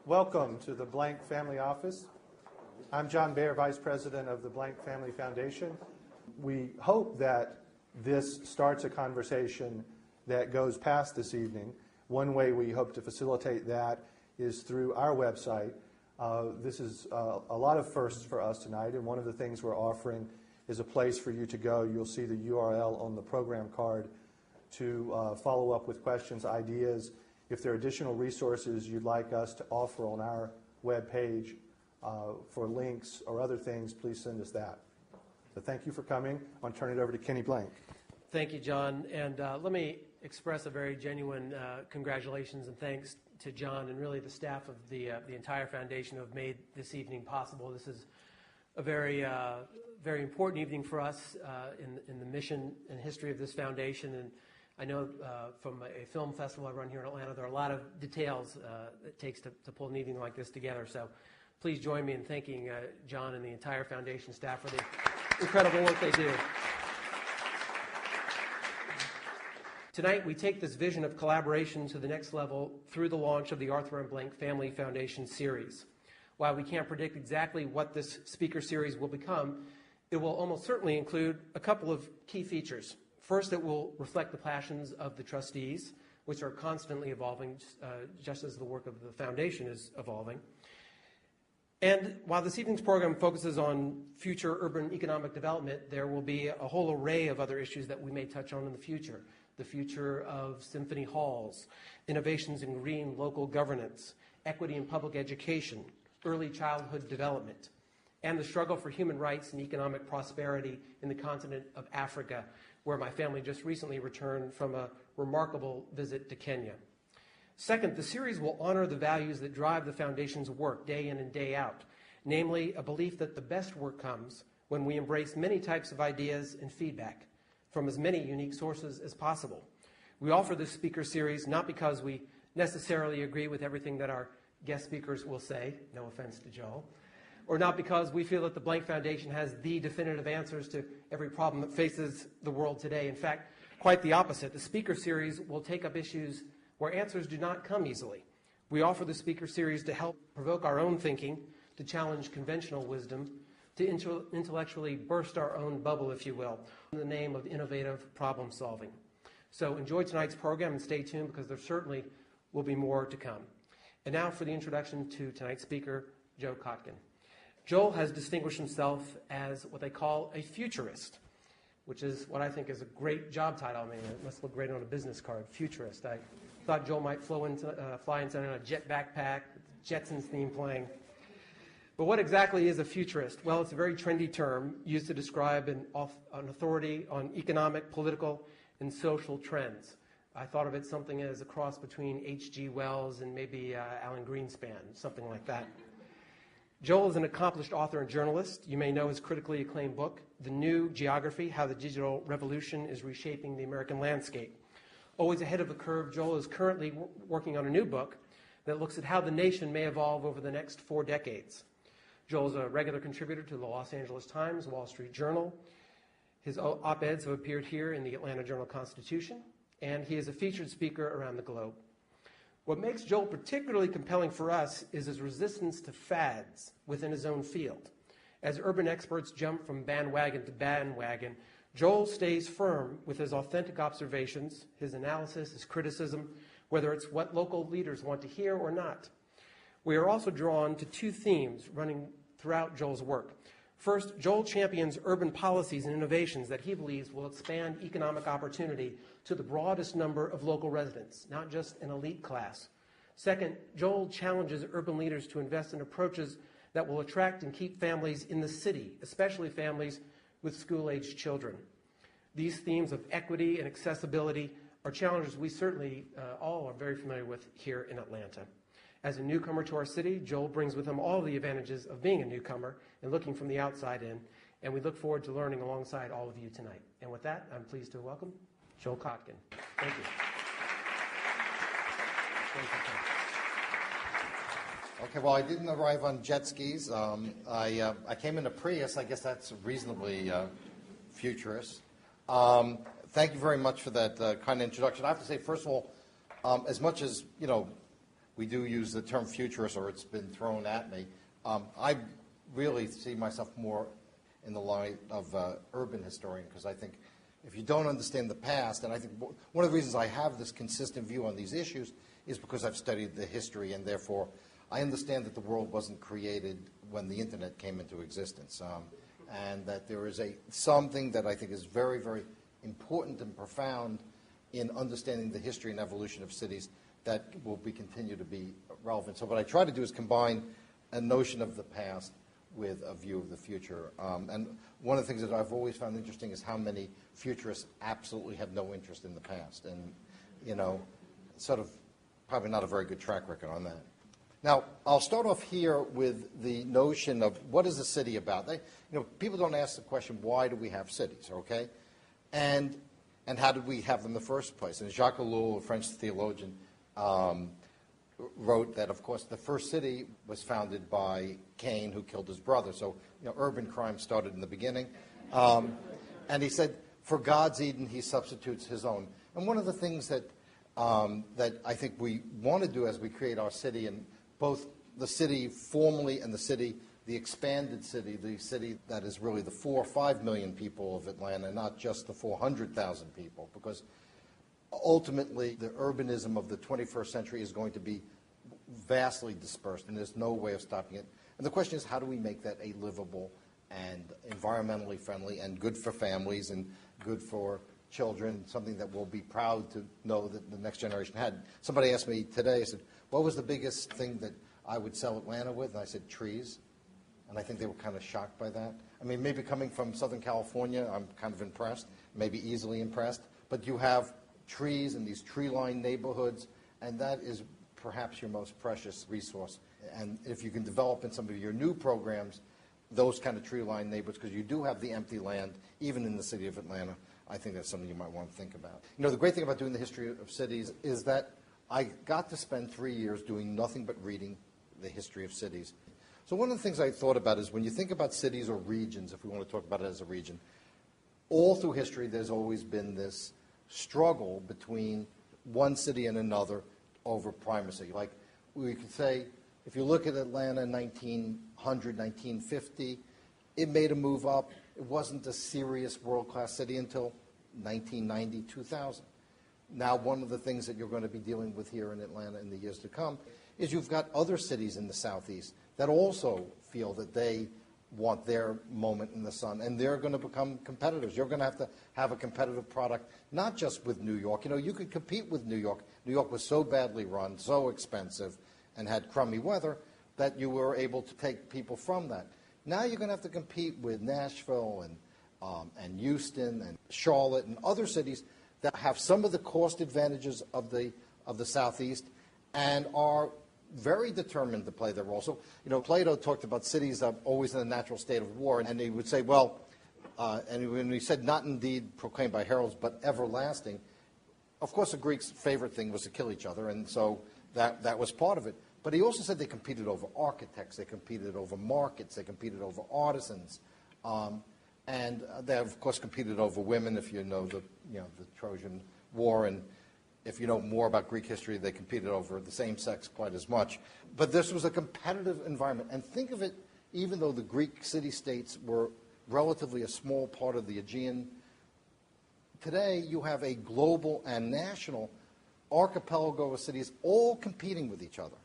Welcome to the Blank Family Office. I'm John Baer, Vice President of the Blank Family Foundation. We hope that this starts a conversation that goes past this evening. One way we hope to facilitate that is through our website. This is a lot of firsts for us tonight, and one of the things we're offering is a place for you to go. You'll see the URL on the program card to follow up with questions, ideas. If there are additional resources you'd like us to offer on our web page for links or other things, please send us that. So thank you for coming. I want to turn it over to Kenny Blank. Thank you, John. And let me express a very genuine congratulations and thanks to John and really the staff of the entire foundation who have made this evening possible. This is a very important evening for us in the mission and history of this foundation. And I know from a film festival I run here in Atlanta, there are a lot of details it takes to pull an evening like this together. So please join me in thanking John and the entire foundation staff for the incredible work they do. Tonight, we take this vision of collaboration to the next level through the launch of the Arthur M. Blank Family Foundation series. While we can't predict exactly what this speaker series will become, it will almost certainly include a couple of key features. First, it will reflect the passions of the trustees, which are constantly evolving, just as the work of the foundation is evolving. And while this evening's program focuses on future urban economic development, there will be a whole array of other issues that we may touch on in the future. The future of symphony halls, innovations in green local governance, equity in public education, early childhood development, and the struggle for human rights and economic prosperity in the continent of Africa, where my family just recently returned from a remarkable visit to Kenya. Second, the series will honor the values that drive the foundation's work day in and day out, namely a belief that the best work comes when we embrace many types of ideas and feedback from as many unique sources as possible. We offer this speaker series not because we necessarily agree with everything that our guest speakers will say, no offense to Joel, or not because we feel that the Blank Foundation has the definitive answers to every problem that faces the world today. In fact, quite the opposite. The speaker series will take up issues where answers do not come easily. We offer the speaker series to help provoke our own thinking, to challenge conventional wisdom, to intellectually burst our own bubble, if you will, in the name of innovative problem solving. So enjoy tonight's program and stay tuned because there certainly will be more to come. And now for the introduction to tonight's speaker, Joe Kotkin. Joel has distinguished himself as what they call a futurist, which is what I think is a great job title. I mean, it must look great on a business card, futurist. I thought Joel might fly inside on a jet backpack, Jetsons theme playing. But what exactly is a futurist? Well, it's a very trendy term used to describe an authority on economic, political, and social trends. I thought of it something as a cross between H.G. Wells and maybe Alan Greenspan, something like that. Joel is an accomplished author and journalist. You may know his critically acclaimed book, The New Geography, How the Digital Revolution is Reshaping the American Landscape. Always ahead of the curve, Joel is currently working on a new book that looks at how the nation may evolve over the next 4 decades. Joel's a regular contributor to the Los Angeles Times, Wall Street Journal. His op-eds have appeared here in the Atlanta Journal-Constitution, and he is a featured speaker around the globe. What makes Joel particularly compelling for us is his resistance to fads within his own field. As urban experts jump from bandwagon to bandwagon, Joel stays firm with his authentic observations, his analysis, his criticism, whether it's what local leaders want to hear or not. We are also drawn to 2 themes running throughout Joel's work. First, Joel champions urban policies and innovations that he believes will expand economic opportunity to the broadest number of local residents, not just an elite class. Second, Joel challenges urban leaders to invest in approaches that will attract and keep families in the city, especially families with school-aged children. These themes of equity and accessibility are challenges we certainly all are very familiar with here in Atlanta. As a newcomer to our city, Joel brings with him all the advantages of being a newcomer and looking from the outside in, and we look forward to learning alongside all of you tonight. And with that, I'm pleased to welcome Joel Kotkin. Thank you. Okay, well, I didn't arrive on jet skis. I came in a Prius. I guess that's reasonably futurist. Thank you very much for that kind introduction. I have to say, first of all, as much as, we do use the term futurist, or it's been thrown at me. I really see myself more in the light of urban historian, because I think if you don't understand the past, and I think one of the reasons I have this consistent view on these issues is because I've studied the history, and therefore I understand that the world wasn't created when the internet came into existence, and that there is something that I think is very, very important and profound in understanding the history and evolution of cities that will continue to be relevant. So what I try to do is combine a notion of the past with a view of the future. And one of the things that I've always found interesting is how many futurists absolutely have no interest in the past. And, sort of probably not a very good track record on that. Now, I'll start off here with the notion of what is a city about? People don't ask the question, why do we have cities, okay? And how did we have them in the first place? And Jacques Ellul, a French theologian, wrote that, of course, the first city was founded by Cain, who killed his brother. So, urban crime started in the beginning. And he said, for God's Eden, he substitutes his own. And one of the things that I think we want to do as we create our city, and both the city formally and the expanded city, the city that is really the 4 or 5 million people of Atlanta, not just the 400,000 people, because ultimately the urbanism of the 21st century is going to be vastly dispersed, and there's no way of stopping it. And the question is, how do we make that a livable and environmentally friendly and good for families and good for children, something that we'll be proud to know that the next generation had. Somebody asked me today, I said, what was the biggest thing that I would sell Atlanta with? And I said, trees. And I think they were kind of shocked by that. I mean, maybe coming from Southern California, I'm kind of impressed, maybe easily impressed. But you have trees in these tree-lined neighborhoods, and that is perhaps your most precious resource. And if you can develop in some of your new programs those kind of tree-lined neighborhoods, because you do have the empty land, even in the city of Atlanta, I think that's something you might want to think about. The great thing about doing the history of cities is that I got to spend 3 years doing nothing but reading the history of cities. So one of the things I thought about is when you think about cities or regions, if we want to talk about it as a region, all through history there's always been this struggle between one city and another over primacy. Like we could say, if you look at Atlanta in 1900, 1950, it made a move up. It wasn't a serious world-class city until 1990, 2000. Now, one of the things that you're going to be dealing with here in Atlanta in the years to come is you've got other cities in the southeast that also feel that they want their moment in the sun, and they're going to become competitors. You're going to have a competitive product, not just with New York. You could compete with New York. New York was so badly run, so expensive, and had crummy weather that you were able to take people from that. Now you're going to have to compete with Nashville and Houston and Charlotte and other cities that have some of the cost advantages of the Southeast and are very determined to play their role. So, Plato talked about cities always in a natural state of war, and he would say, well, and when he said not indeed proclaimed by heralds, but everlasting, of course the Greeks' favorite thing was to kill each other, and so that was part of it. But he also said they competed over architects, they competed over markets, they competed over artisans, and they, of course, competed over women, if you know the Trojan War, and if you know more about Greek history, they competed over the same sex quite as much. But this was a competitive environment. And think of it, even though the Greek city-states were relatively a small part of the Aegean, today you have a global and national archipelago of cities all competing with each other.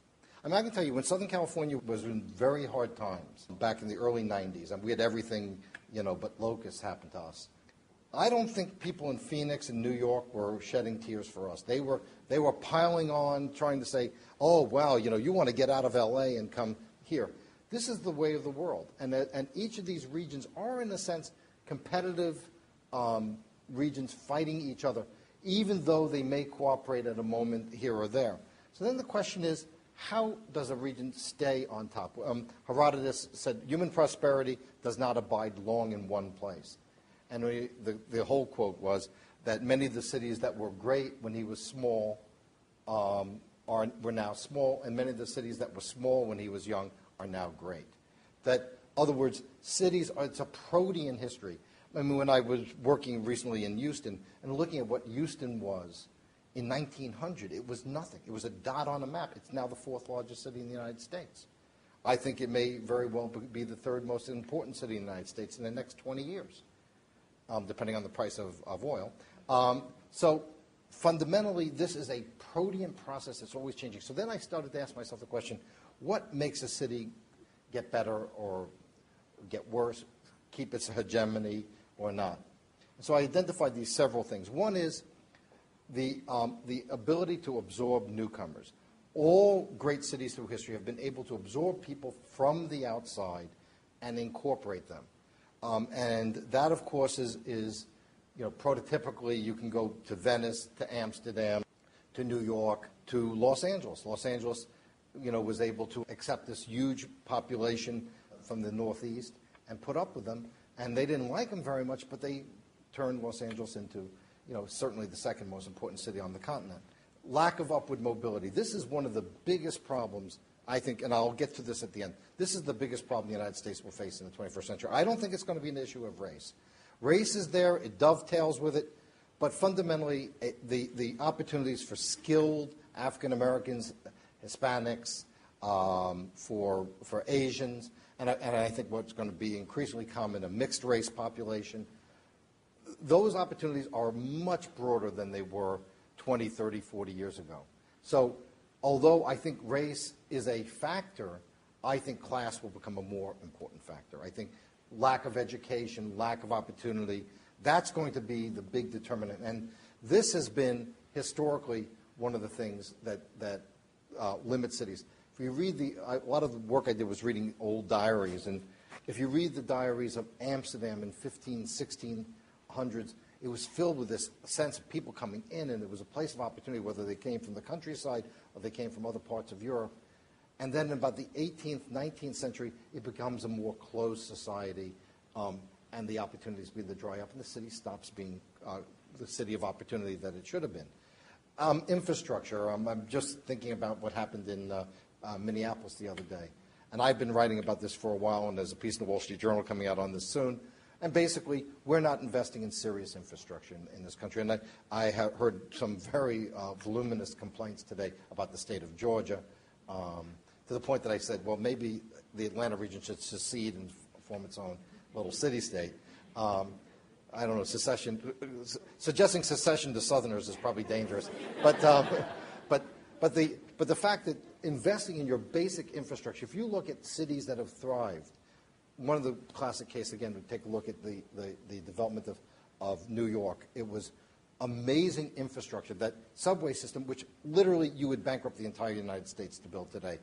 I mean, I can tell you, when Southern California was in very hard times back in the early 90s, and we had everything, but locusts happened to us. I don't think people in Phoenix and New York were shedding tears for us. They were piling on, trying to say, oh, wow, you want to get out of L.A. and come here. This is the way of the world. And each of these regions are, in a sense, competitive regions fighting each other, even though they may cooperate at a moment here or there. So then the question is, how does a region stay on top? Herodotus said, human prosperity does not abide long in one place. And the whole quote was that many of the cities that were great when he was small were now small, and many of the cities that were small when he was young are now great. That, in other words, cities, it's a protean history. I mean, when I was working recently in Houston and looking at what Houston was In 1900, it was nothing. It was a dot on a map. It's now the 4th largest city in the United States. I think it may very well be the 3rd most important city in the United States in the next 20 years, depending on the price of oil. So fundamentally, this is a protean process that's always changing. So then I started to ask myself the question, what makes a city get better or get worse, keep its hegemony or not? And so I identified these several things. One is the ability to absorb newcomers. All great cities through history have been able to absorb people from the outside and incorporate them. And that, of course, is prototypically you can go to Venice, to Amsterdam, to New York, to Los Angeles. Los Angeles, was able to accept this huge population from the Northeast and put up with them. And they didn't like them very much, but they turned Los Angeles into, certainly the 2nd most important city on the continent. Lack of upward mobility. This is one of the biggest problems, I think, and I'll get to this at the end. This is the biggest problem the United States will face in the 21st century. I don't think it's going to be an issue of race. Race is there, it dovetails with it, but fundamentally the opportunities for skilled African Americans, Hispanics, for Asians, and I think what's going to be increasingly common, a mixed race population, those opportunities are much broader than they were 20, 30, 40 years ago. So although I think race is a factor, I think class will become a more important factor. I think lack of education, lack of opportunity, that's going to be the big determinant. And this has been historically one of the things that limits cities. If you read a lot of the work I did was reading old diaries, and if you read the diaries of Amsterdam in 1600s, it was filled with this sense of people coming in, and it was a place of opportunity, whether they came from the countryside or they came from other parts of Europe. And then in about the 18th, 19th century, it becomes a more closed society, and the opportunities begin to dry up, and the city stops being the city of opportunity that it should have been. Infrastructure. I'm just thinking about what happened in Minneapolis the other day. And I've been writing about this for a while, and there's a piece in the Wall Street Journal coming out on this soon. And basically, we're not investing in serious infrastructure in this country. And I have heard some very voluminous complaints today about the state of Georgia, to the point that I said, well, maybe the Atlanta region should secede and form its own little city-state. I don't know, suggesting secession to Southerners is probably dangerous. But the fact that investing in your basic infrastructure, if you look at cities that have thrived, one of the classic cases, again, we take a look at the development of New York. It was amazing infrastructure, that subway system, which literally you would bankrupt the entire United States to build today.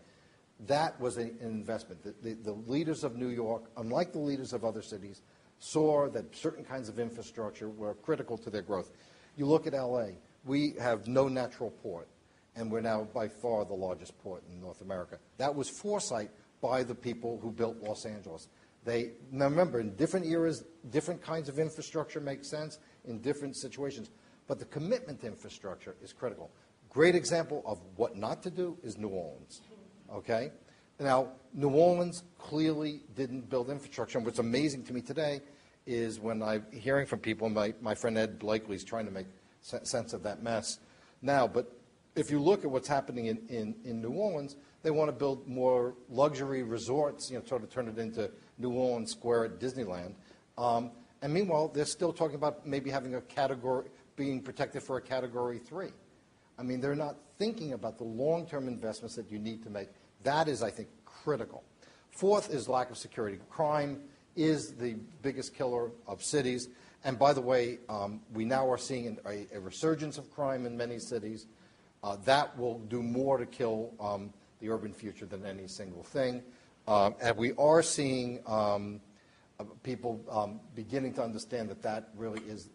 That was an investment. The leaders of New York, unlike the leaders of other cities, saw that certain kinds of infrastructure were critical to their growth. You look at L.A., we have no natural port, and we're now by far the largest port in North America. That was foresight by the people who built Los Angeles. Now remember, in different eras, different kinds of infrastructure make sense in different situations, but the commitment to infrastructure is critical. Great example of what not to do is New Orleans, okay? Now, New Orleans clearly didn't build infrastructure, and what's amazing to me today is when I'm hearing from people, my friend Ed Blakely is trying to make sense of that mess now, but if you look at what's happening in New Orleans, they want to build more luxury resorts, sort of turn it into New Orleans Square at Disneyland. And meanwhile, they're still talking about maybe having a category, being protected for a Category 3. I mean, they're not thinking about the long-term investments that you need to make. That is, I think, critical. Fourth is lack of security. Crime is the biggest killer of cities. And by the way, we now are seeing a resurgence of crime in many cities. That will do more to kill the urban future than any single thing. And we are seeing people beginning to understand that really is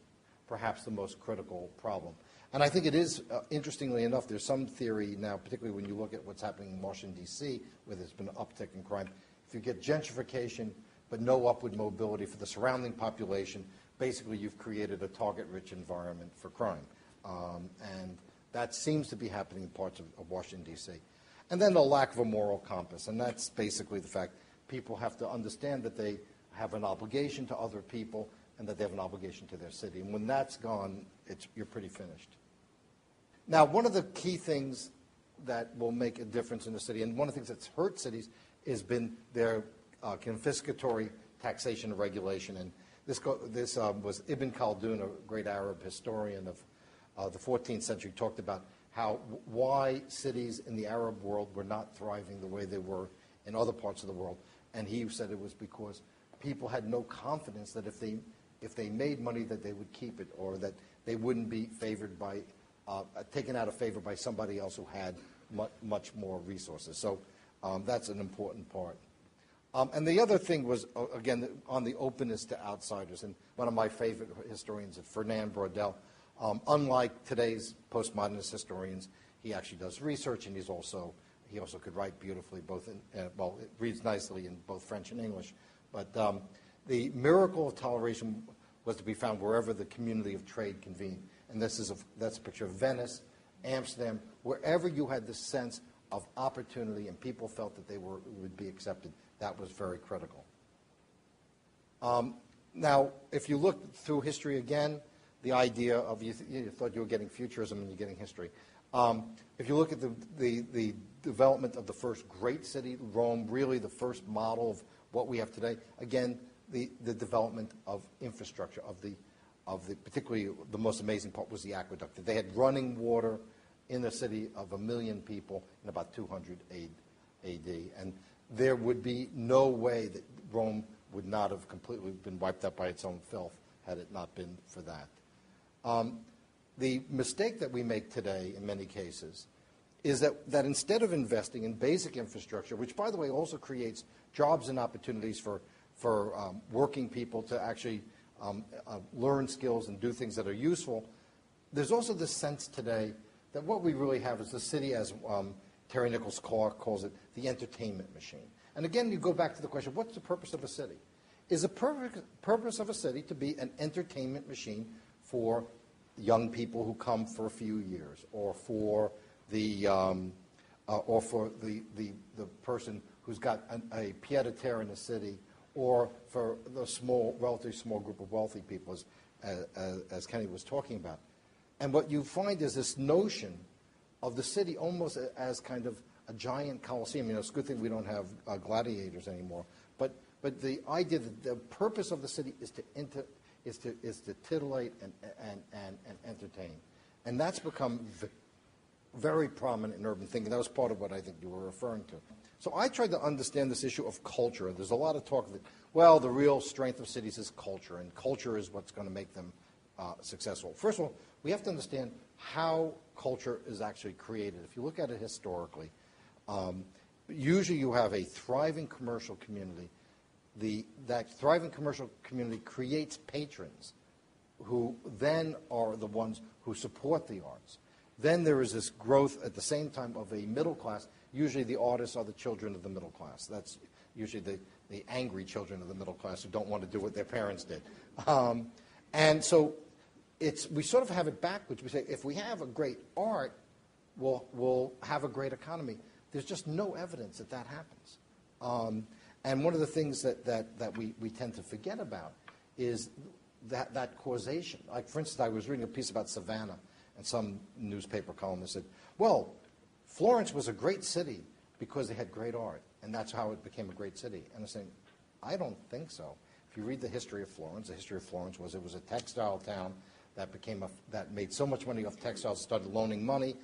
perhaps the most critical problem. And I think it is, interestingly enough, there's some theory now, particularly when you look at what's happening in Washington, D.C., where there's been an uptick in crime. If you get gentrification but no upward mobility for the surrounding population, basically you've created a target-rich environment for crime. And that seems to be happening in parts of Washington, D.C. And then the lack of a moral compass, and that's basically the fact people have to understand that they have an obligation to other people and that they have an obligation to their city. And when that's gone, you're pretty finished. Now, one of the key things that will make a difference in the city, and one of the things that's hurt cities, has been their confiscatory taxation and regulation. And this was Ibn Khaldun, a great Arab historian of the 14th century, talked about why cities in the Arab world were not thriving the way they were in other parts of the world. And he said it was because people had no confidence that if they made money that they would keep it, or that they wouldn't be favored by taken out of favor by somebody else who had much more resources. So that's an important part. And the other thing was, again, on the openness to outsiders. And one of my favorite historians, Fernand Braudel, unlike today's postmodernist historians, he actually does research, and he also could write beautifully, both it reads nicely in both French and English. But the miracle of toleration was to be found wherever the community of trade convened. And that's a picture of Venice, Amsterdam, wherever you had this sense of opportunity and people felt that they would be accepted. That was very critical. Now, if you look through history again, the idea of you thought you were getting futurism and you're getting history. If you look at the development of the first great city, Rome, really the first model of what we have today, again, the development of infrastructure, particularly the most amazing part was the aqueduct. They had running water in a city of 1 million people in about 200 AD. And there would be no way that Rome would not have completely been wiped out by its own filth had it not been for that. The mistake that we make today in many cases is that instead of investing in basic infrastructure, which, by the way, also creates jobs and opportunities for working people to actually learn skills and do things that are useful, there's also this sense today that what we really have is the city, as Terry Nichols Clark calls it, the entertainment machine. And again, you go back to the question, what's the purpose of a city? Is the purpose of a city to be an entertainment machine for young people who come for a few years, or for the person who's got a pied-à-terre in the city, or for the relatively small group of wealthy people, as Kenny was talking about? And what you find is this notion of the city almost as kind of a giant coliseum. It's a good thing we don't have gladiators anymore. But the idea that the purpose of the city is to titillate and entertain. And that's become very prominent in urban thinking. That was part of what I think you were referring to. So I tried to understand this issue of culture. There's a lot of talk that, well, the real strength of cities is culture, and culture is what's going to make them successful. First of all, we have to understand how culture is actually created. If you look at it historically, usually you have a thriving commercial community. That thriving commercial community creates patrons who then are the ones who support the arts. Then there is this growth at the same time of a middle class. Usually the artists are the children of the middle class. That's usually the angry children of the middle class who don't want to do what their parents did. And so we sort of have it backwards. We say if we have a great art, we'll have a great economy. There's just no evidence that happens. And one of the things that we tend to forget about is that causation. Like, for instance, I was reading a piece about Savannah, and some newspaper columnist said, well, Florence was a great city because they had great art, and that's how it became a great city. And I'm saying, I don't think so. If you read the history of Florence, was it was a textile town that made so much money off textiles, started loaning money.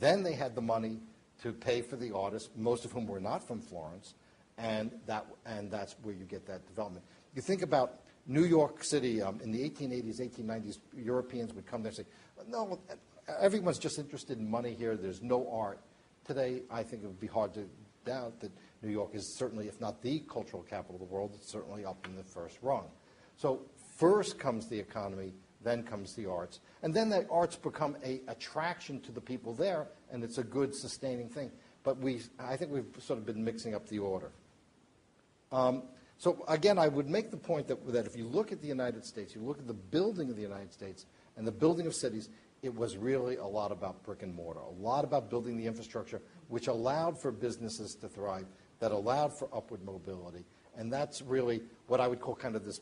Then they had the money to pay for the artists, most of whom were not from Florence, and that's where you get that development. You think about New York City in the 1880s, 1890s, Europeans would come there and say, no, everyone's just interested in money here, there's no art. Today, I think it would be hard to doubt that New York is certainly, if not the cultural capital of the world, it's certainly up in the first rung. So first comes the economy, then comes the arts. And then the arts become an attraction to the people there, and it's a good, sustaining thing. But I think we've sort of been mixing up the order. So again, I would make the point that if you look at the United States, you look at the building of the United States and the building of cities, it was really a lot about brick and mortar, a lot about building the infrastructure, which allowed for businesses to thrive, that allowed for upward mobility. And that's really what I would call kind of this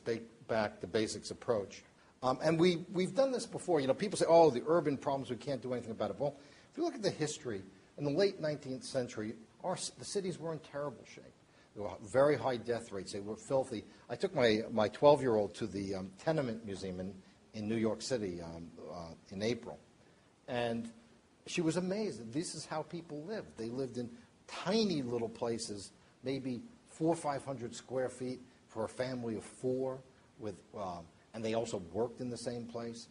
back to basics approach. And we've done this before. You know, people say, oh, the urban problems, we can't do anything about it. Well, if you look at the history, in the late 19th century, the cities were in terrible shape. There were very high death rates. They were filthy. I took my 12-year-old to the Tenement Museum in New York City in April. And she was amazed. This is how people lived. They lived in tiny little places, maybe 400 or 500 square feet for a family of four, and they also worked in the same place.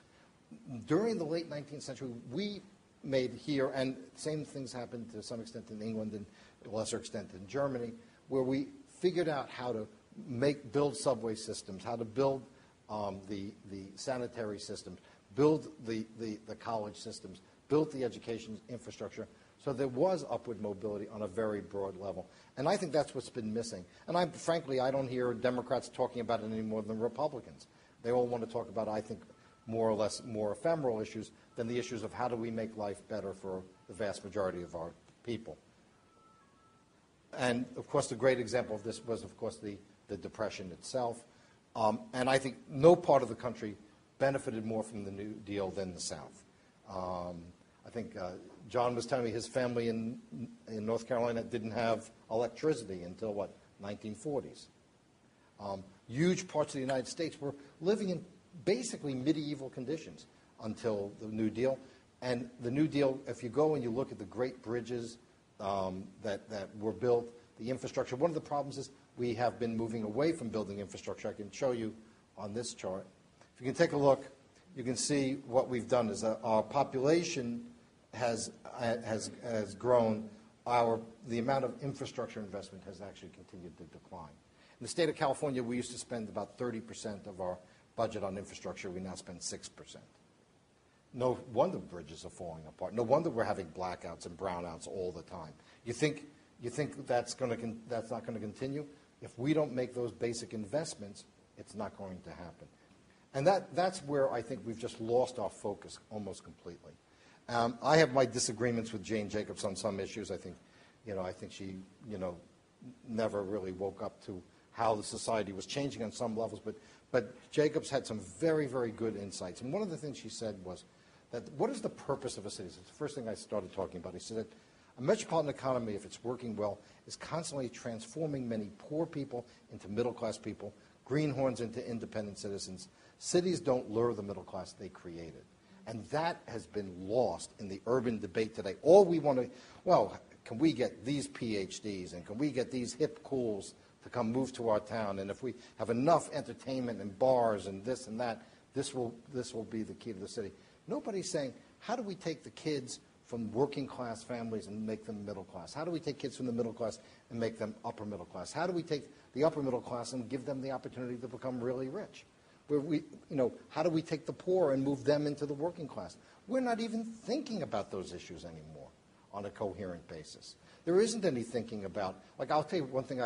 During the late 19th century, we made here, and same things happened to some extent in England and to a lesser extent in Germany, where we figured out how to build subway systems, how to build the sanitary systems, build the college systems, build the education infrastructure. So there was upward mobility on a very broad level. And I think that's what's been missing. And frankly, I don't hear Democrats talking about it any more than Republicans. They all want to talk about, I think, more or less more ephemeral issues than the issues of how do we make life better for the vast majority of our people. And, of course, the great example of this was, of course, the Depression itself. And I think no part of the country benefited more from the New Deal than the South. I think John was telling me his family in North Carolina didn't have electricity until, 1940s. Huge parts of the United States were living in basically medieval conditions until the New Deal. And the New Deal, if you go and you look at the great bridges that were built, the infrastructure, one of the problems is we have been moving away from building infrastructure. I can show you on this chart. If you can take a look, you can see what we've done is our population has grown. The amount of infrastructure investment has actually continued to decline. In the state of California, we used to spend about 30% of our budget on infrastructure. We now spend 6%. No wonder bridges are falling apart. No wonder we're having blackouts and brownouts all the time. You think that's not going to continue? If we don't make those basic investments, it's not going to happen. And that's where I think we've just lost our focus almost completely. I have my disagreements with Jane Jacobs on some issues. I think she, never really woke up to how the society was changing on some levels. But Jacobs had some very, very good insights. And one of the things she said was that what is the purpose of a city? It's the first thing I started talking about. He said that a metropolitan economy, if it's working well, is constantly transforming many poor people into middle-class people, greenhorns into independent citizens. Cities don't lure the middle class, they create it. And that has been lost in the urban debate today. All we want to, can we get these PhDs and can we get these hip cools to come move to our town? And if we have enough entertainment and bars and this and that, this will be the key to the city. Nobody's saying, how do we take the kids from working class families and make them middle class? How do we take kids from the middle class and make them upper middle class? How do we take the upper middle class and give them the opportunity to become really rich? How do we take the poor and move them into the working class? We're not even thinking about those issues anymore on a coherent basis. There isn't any thinking about, I'll tell you one thing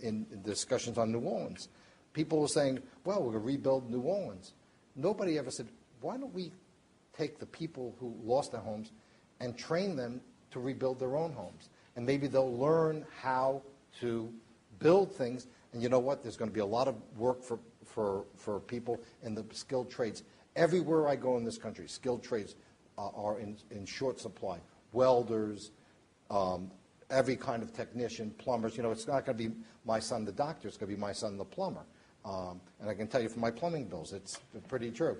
in discussions on New Orleans. People were saying, well, we're going to rebuild New Orleans. Nobody ever said, why don't we take the people who lost their homes and train them to rebuild their own homes? And maybe they'll learn how to build things. And you know what? There's going to be a lot of work for people in the skilled trades. Everywhere I go in this country, skilled trades are in short supply. Welders, every kind of technician, plumbers. It's not going to be my son the doctor. It's going to be my son the plumber. And I can tell you from my plumbing bills, it's pretty true.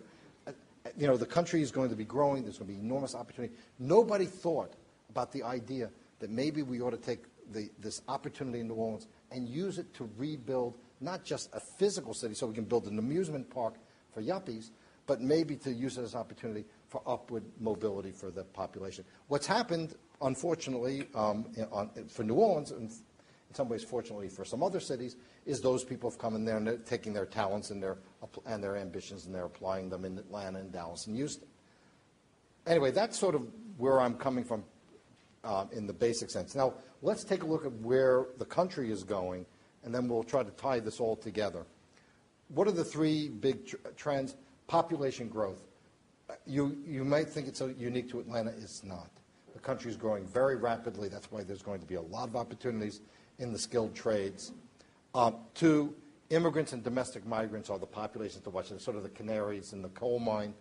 The country is going to be growing. There's going to be enormous opportunity. Nobody thought about the idea that maybe we ought to take this opportunity in New Orleans and use it to rebuild not just a physical city so we can build an amusement park for yuppies, but maybe to use it as an opportunity for upward mobility for the population. What's happened, unfortunately, for New Orleans, and in some ways fortunately for some other cities, is those people have come in there and they're taking their talents and their ambitions and they're applying them in Atlanta and Dallas and Houston. Anyway, that's sort of where I'm coming from in the basic sense. Now, let's take a look at where the country is going, and then we'll try to tie this all together. What are the three big trends? Population growth. You might think it's so unique to Atlanta. It's not. The country is growing very rapidly. That's why there's going to be a lot of opportunities in the skilled trades. Two, immigrants and domestic migrants are the populations to watch. They're sort of the canaries in the coal mine.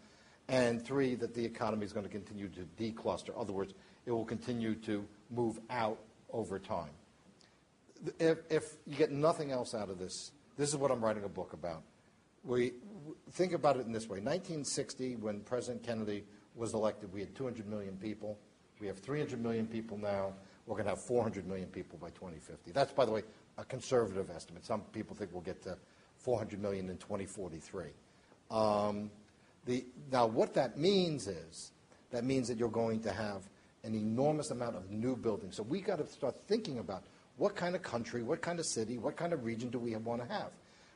And 3, that the economy is going to continue to decluster. In other words, it will continue to move out over time. If you get nothing else out of this, this is what I'm writing a book about. We think about it in this way. 1960, when President Kennedy was elected, we had 200 million people. We have 300 million people now. We're going to have 400 million people by 2050. That's, by the way, a conservative estimate. Some people think we'll get to 400 million in 2043. Now, what that means is, that means that you're going to have an enormous amount of new buildings. So we got to start thinking about what kind of country, what kind of city, what kind of region do we want to have.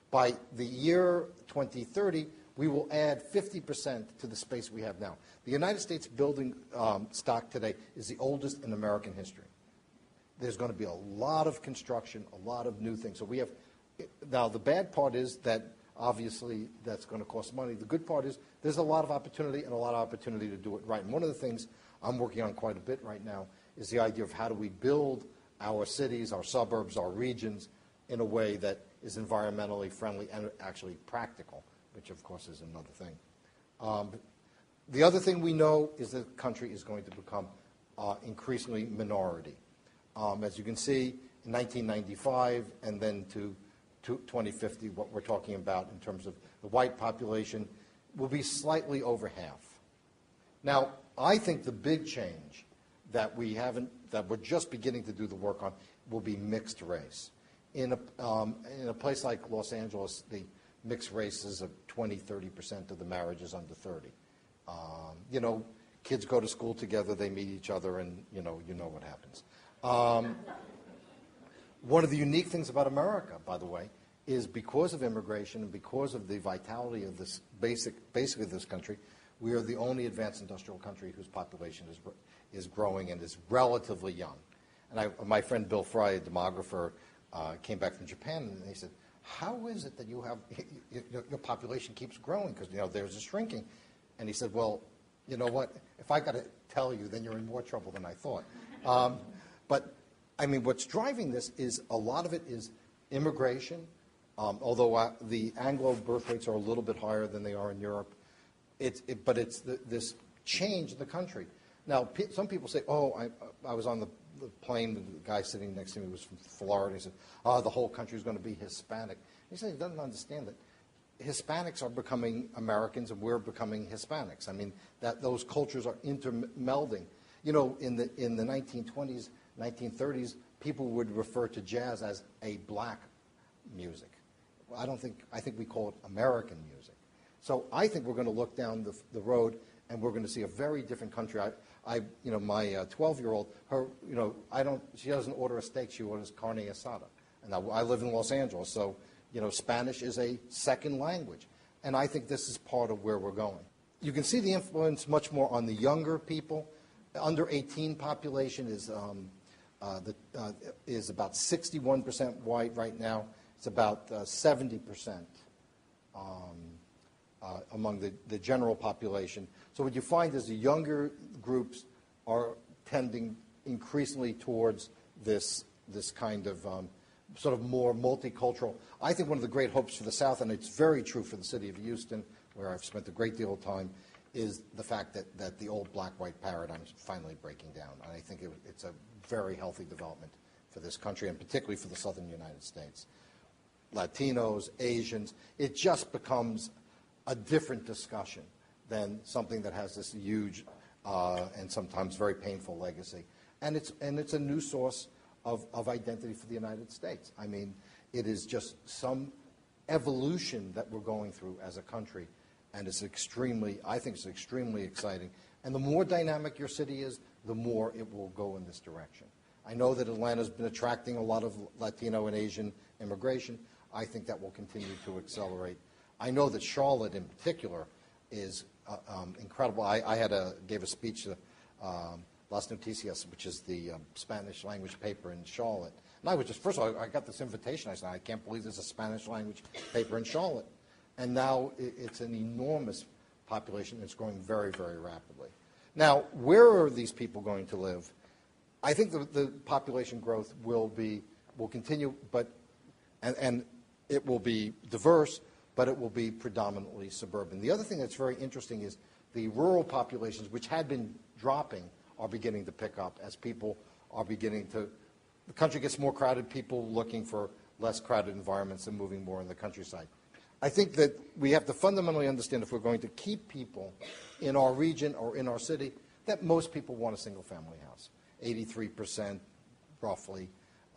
By the year 2030, we will add 50% to the space we have now. The United States building stock today is the oldest in American history. There's going to be a lot of construction, a lot of new things. So we have, now the bad part is that obviously that's going to cost money. The good part is there's a lot of opportunity and a lot of opportunity to do it right. And one of the things I'm working on quite a bit right now is the idea of how do we build our cities, our suburbs, our regions in a way that is environmentally friendly and actually practical, which of course is another thing. The other thing we know is the country is going to become increasingly minority. As you can see, in 1995 and then to 2050, what we're talking about in terms of the white population will be slightly over half. Now, I think the big change that we're just beginning to do the work on will be mixed race. In a place like Los Angeles, the mixed races are 20-30% of the marriages under 30. Kids go to school together, they meet each other, and you know what happens. One of the unique things about America, by the way, is because of immigration and because of the vitality of this basically this country, we are the only advanced industrial country whose population is growing and is relatively young. And my friend Bill Fry, a demographer, came back from Japan, and he said, how is it that you have your population keeps growing? Because there's a shrinking. And he said, well, you know what? If I got to tell you, then you're in more trouble than I thought. But I mean, what's driving this is a lot of it is immigration. Although the Anglo birth rates are a little bit higher than they are in Europe, but it's this change in the country. Now, some people say, oh, I was on the plane, the guy sitting next to me was from Florida. He said, the whole country is going to be Hispanic. He said he doesn't understand that Hispanics are becoming Americans and we're becoming Hispanics. I mean, that those cultures are intermelding. In the 1920s, 1930s, people would refer to jazz as a black music. I think we call it American music. So I think we're going to look down the road and we're going to see a very different country. My 12-year-old, she doesn't order a steak, she orders carne asada. And I live in Los Angeles, so, Spanish is a second language. And I think this is part of where we're going. You can see the influence much more on the younger people. Under 18 population is about 61% white right now. It's about 70% among the general population. So what you find is the younger groups are tending increasingly towards this kind of sort of more multicultural. I think one of the great hopes for the South, and it's very true for the city of Houston, where I've spent a great deal of time, is the fact that the old black-white paradigm is finally breaking down. And I think it's a very healthy development for this country, and particularly for the southern United States. Latinos, Asians, it just becomes a different discussion than something that has this huge and sometimes very painful legacy. And it's a new source of identity for the United States. I mean, it is just some evolution that we're going through as a country, and I think it's extremely exciting. And the more dynamic your city is, the more it will go in this direction. I know that Atlanta's been attracting a lot of Latino and Asian immigration. I think that will continue to accelerate. I know that Charlotte in particular is incredible. I gave a speech to Las Noticias, which is the Spanish language paper in Charlotte. And I was first of all, I got this invitation. I said, I can't believe there's a Spanish language paper in Charlotte. And now it's an enormous population. It's growing very, very rapidly. Now, where are these people going to live? I think the population growth will continue, and It will be diverse, but it will be predominantly suburban. The other thing that's very interesting is the rural populations, which had been dropping, are beginning to pick up as people are beginning to, the country gets more crowded, people looking for less crowded environments and moving more in the countryside. I think that we have to fundamentally understand, if we're going to keep people in our region or in our city, that most people want a single-family house, 83% roughly,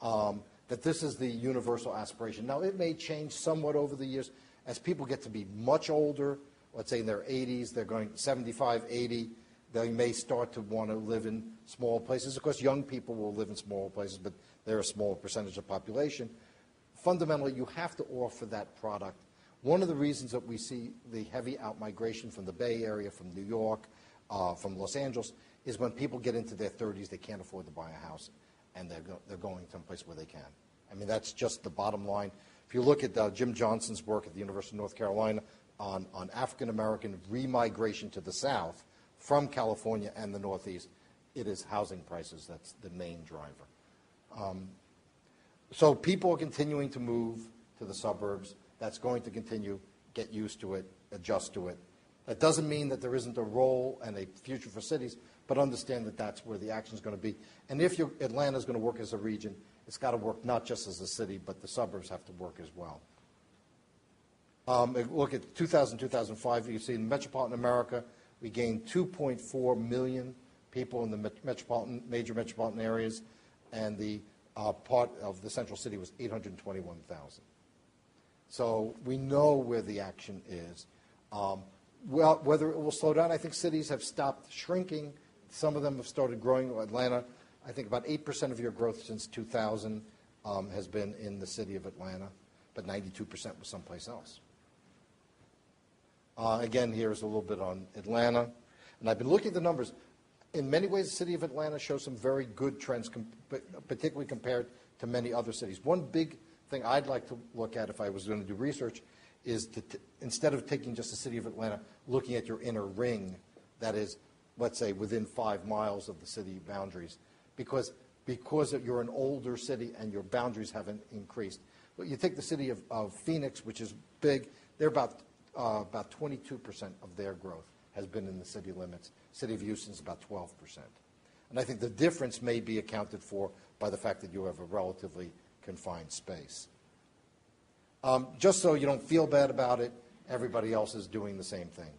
that this is the universal aspiration. Now, it may change somewhat over the years as people get to be much older, let's say in their 80s, they're going 75, 80, they may start to want to live in small places. Of course, young people will live in small places, but they're a small percentage of population. Fundamentally, you have to offer that product. One of the reasons that we see the heavy out-migration from the Bay Area, from New York, from Los Angeles, is when people get into their 30s, they can't afford to buy a house, and they're going to a place where they can. I mean, that's just the bottom line. If you look at Jim Johnson's work at the University of North Carolina on African-American remigration to the South from California and the Northeast, it is housing prices that's the main driver. So people are continuing to move to the suburbs. That's going to continue. Get used to it, adjust to it. That doesn't mean that there isn't a role and a future for cities, but understand that that's where the action is going to be. And if Atlanta is going to work as a region, it's got to work not just as a city, but the suburbs have to work as well. Look at 2000, 2005, you see in metropolitan America, we gained 2.4 million people in the major metropolitan areas, and the part of the central city was 821,000. So we know where the action is. Well, whether it will slow down, I think cities have stopped shrinking. Some of them have started growing. Atlanta, I think about 8% of your growth since 2000 has been in the city of Atlanta, but 92% was someplace else. Again, here's a little bit on Atlanta. And I've been looking at the numbers. In many ways, the city of Atlanta shows some very good trends, particularly compared to many other cities. One big thing I'd like to look at if I was going to do research is to instead of taking just the city of Atlanta, looking at your inner ring, that is, let's say, within 5 miles of the city boundaries, because you're an older city and your boundaries haven't increased. But you take the city of Phoenix, which is big, they're about 22% of their growth has been in the city limits. City of Houston's about 12%. And I think the difference may be accounted for by the fact that you have a relatively confined space. Just so you don't feel bad about it, everybody else is doing the same thing.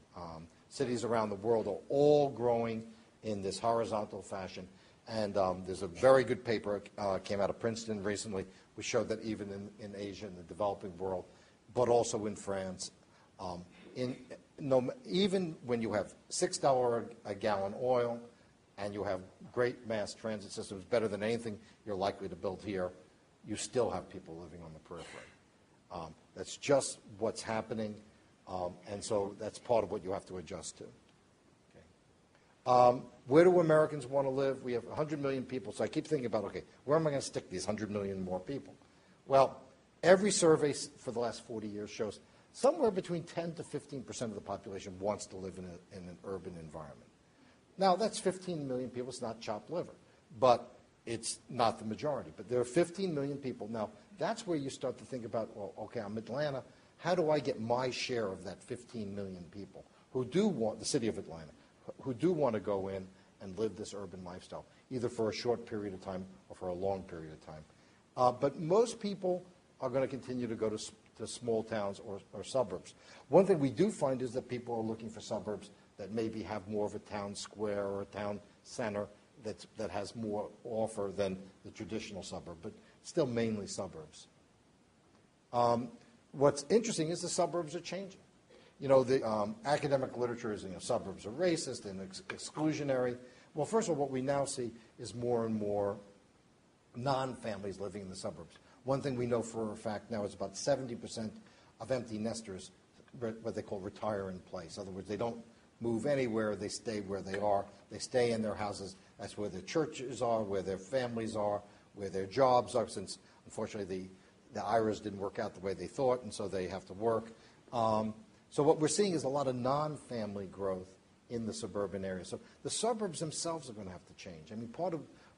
Cities around the world are all growing in this horizontal fashion. And there's a very good paper came out of Princeton recently, which showed that even in Asia, in the developing world, but also in France, even when you have $6 a gallon oil and you have great mass transit systems, better than anything you're likely to build here, you still have people living on the periphery. That's just what's happening, and so that's part of what you have to adjust to. Okay. Where do Americans want to live? We have 100 million people, so I keep thinking about, okay, where am I going to stick these 100 million more people? Well, every survey for the last 40 years shows somewhere between 10 to 15% of the population wants to live in an urban environment. Now, that's 15 million people. It's not chopped liver, but it's not the majority. But there are 15 million people. Now, that's where you start to think about, well, okay, I'm Atlanta. How do I get my share of that 15 million people who do want, the city of Atlanta, who do want to go in and live this urban lifestyle, either for a short period of time or for a long period of time? But most people are going to continue to go to small towns or suburbs. One thing we do find is that people are looking for suburbs that maybe have more of a town square or a town center that has more offer than the traditional suburb, but still mainly suburbs. What's interesting is the suburbs are changing. You know, the academic literature is, suburbs are racist and exclusionary. Well, first of all, what we now see is more and more non-families living in the suburbs. One thing we know for a fact now is about 70% of empty nesters, what they call retire in place. In other words, they don't move anywhere, they stay where they are. They stay in their houses. That's where their churches are, where their families are, where their jobs are, since unfortunately the IRAs didn't work out the way they thought, and so they have to work. So what we're seeing is a lot of non-family growth in the suburban area. So the suburbs themselves are going to have to change. I mean,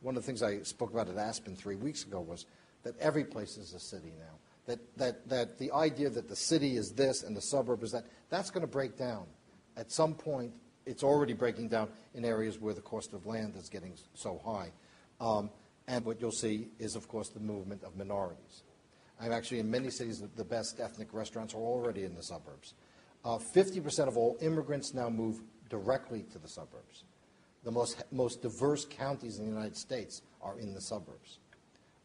one of the things I spoke about at Aspen 3 weeks ago was that every place is a city now. that the idea that the city is this and the suburb is that, that's going to break down. At some point, it's already breaking down in areas where the cost of land is getting so high. And what you'll see is, of course, the movement of minorities. I'm actually in many cities, the best ethnic restaurants are already in the suburbs. 50% of all immigrants now move directly to the suburbs. The most diverse counties in the United States are in the suburbs.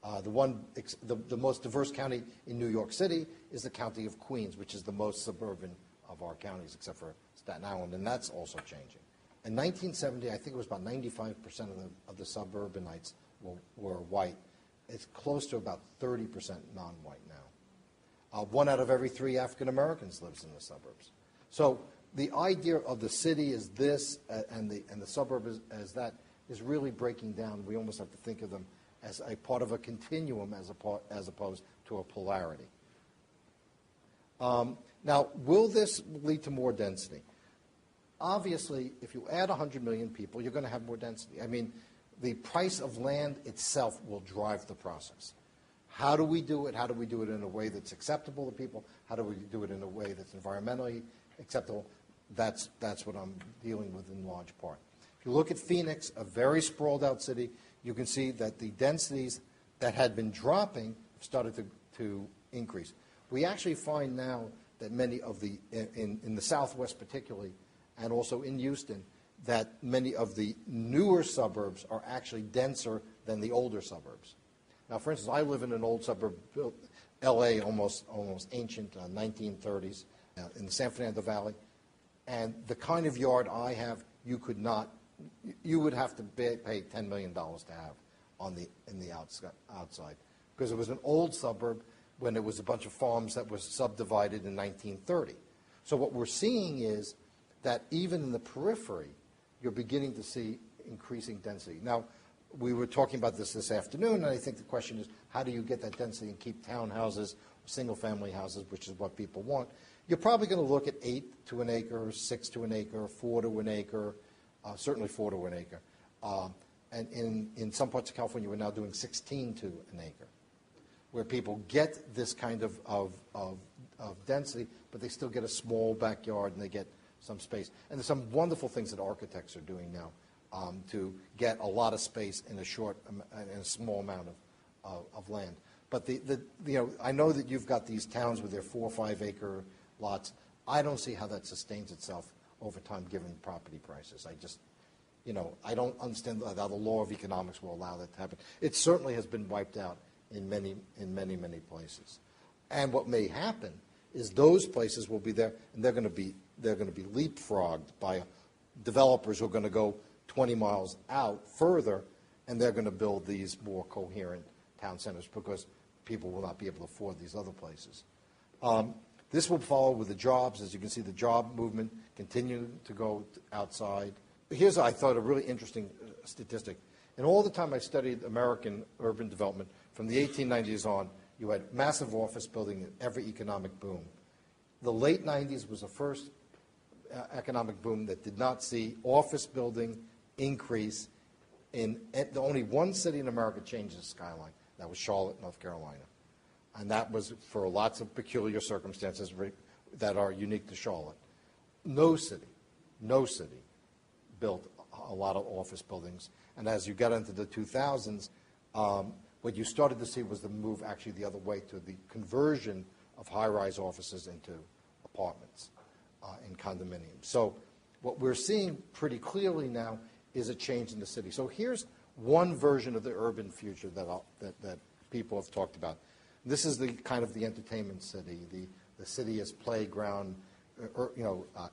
The most diverse county in New York City is the county of Queens, which is the most suburban of our counties, except for Staten Island, and that's also changing. In 1970, I think it was about 95% of the suburbanites were white. It's close to about 30% non-white now. 1 out of every 3 African Americans lives in the suburbs. So the idea of the city is this and the suburb as that is really breaking down. We almost have to think of them as a part of a continuum as opposed to a polarity. Now, will this lead to more density? Obviously, if you add 100 million people, you're going to have more density. I mean, the price of land itself will drive the process. How do we do it? How do we do it in a way that's acceptable to people? How do we do it in a way that's environmentally acceptable? That's what I'm dealing with in large part. If you look at Phoenix, a very sprawled out city, you can see that the densities that had been dropping have started to increase. We actually find now that many of the, in the Southwest particularly, and also in Houston, that many of the newer suburbs are actually denser than the older suburbs. Now, for instance, I live in an old suburb built, L.A., almost ancient, 1930s, in the San Fernando Valley, and the kind of yard I have, you would have to pay $10 million to have in the outside, because it was an old suburb when it was a bunch of farms that was subdivided in 1930. So what we're seeing is that even in the periphery, you're beginning to see increasing density. Now, we were talking about this afternoon, and I think the question is, how do you get that density and keep townhouses, single-family houses, which is what people want? You're probably going to look at 8 to an acre, 6 to an acre, 4 to an acre, certainly 4 to an acre. And in some parts of California, we're now doing 16 to an acre, where people get this kind of density, but they still get a small backyard and they get some space. And there's some wonderful things that architects are doing now to get a lot of space in a small amount of land. But I know that you've got these towns with their 4 or 5 acre lots. I don't see how that sustains itself over time given property prices. I don't understand how the law of economics will allow that to happen. It certainly has been wiped out in many places. And what may happen is those places will be there, and they're going to be leapfrogged by developers who are going to go 20 miles out further, and they're going to build these more coherent town centers because people will not be able to afford these other places. This will follow with the jobs. As you can see, the job movement continuing to go outside. Here's, I thought, a really interesting statistic. In all the time I studied American urban development, from the 1890s on, you had massive office building in every economic boom. The late 90s was the first economic boom that did not see office building increase in only one city in America changed the skyline. That was Charlotte, North Carolina. And that was for lots of peculiar circumstances that are unique to Charlotte. No city built a lot of office buildings. And as you got into the 2000s, what you started to see was the move actually the other way to the conversion of high-rise offices into apartments and condominiums. So what we're seeing pretty clearly now is a change in the city. So here's one version of the urban future that people have talked about. This is the kind of the entertainment city, the city as playground,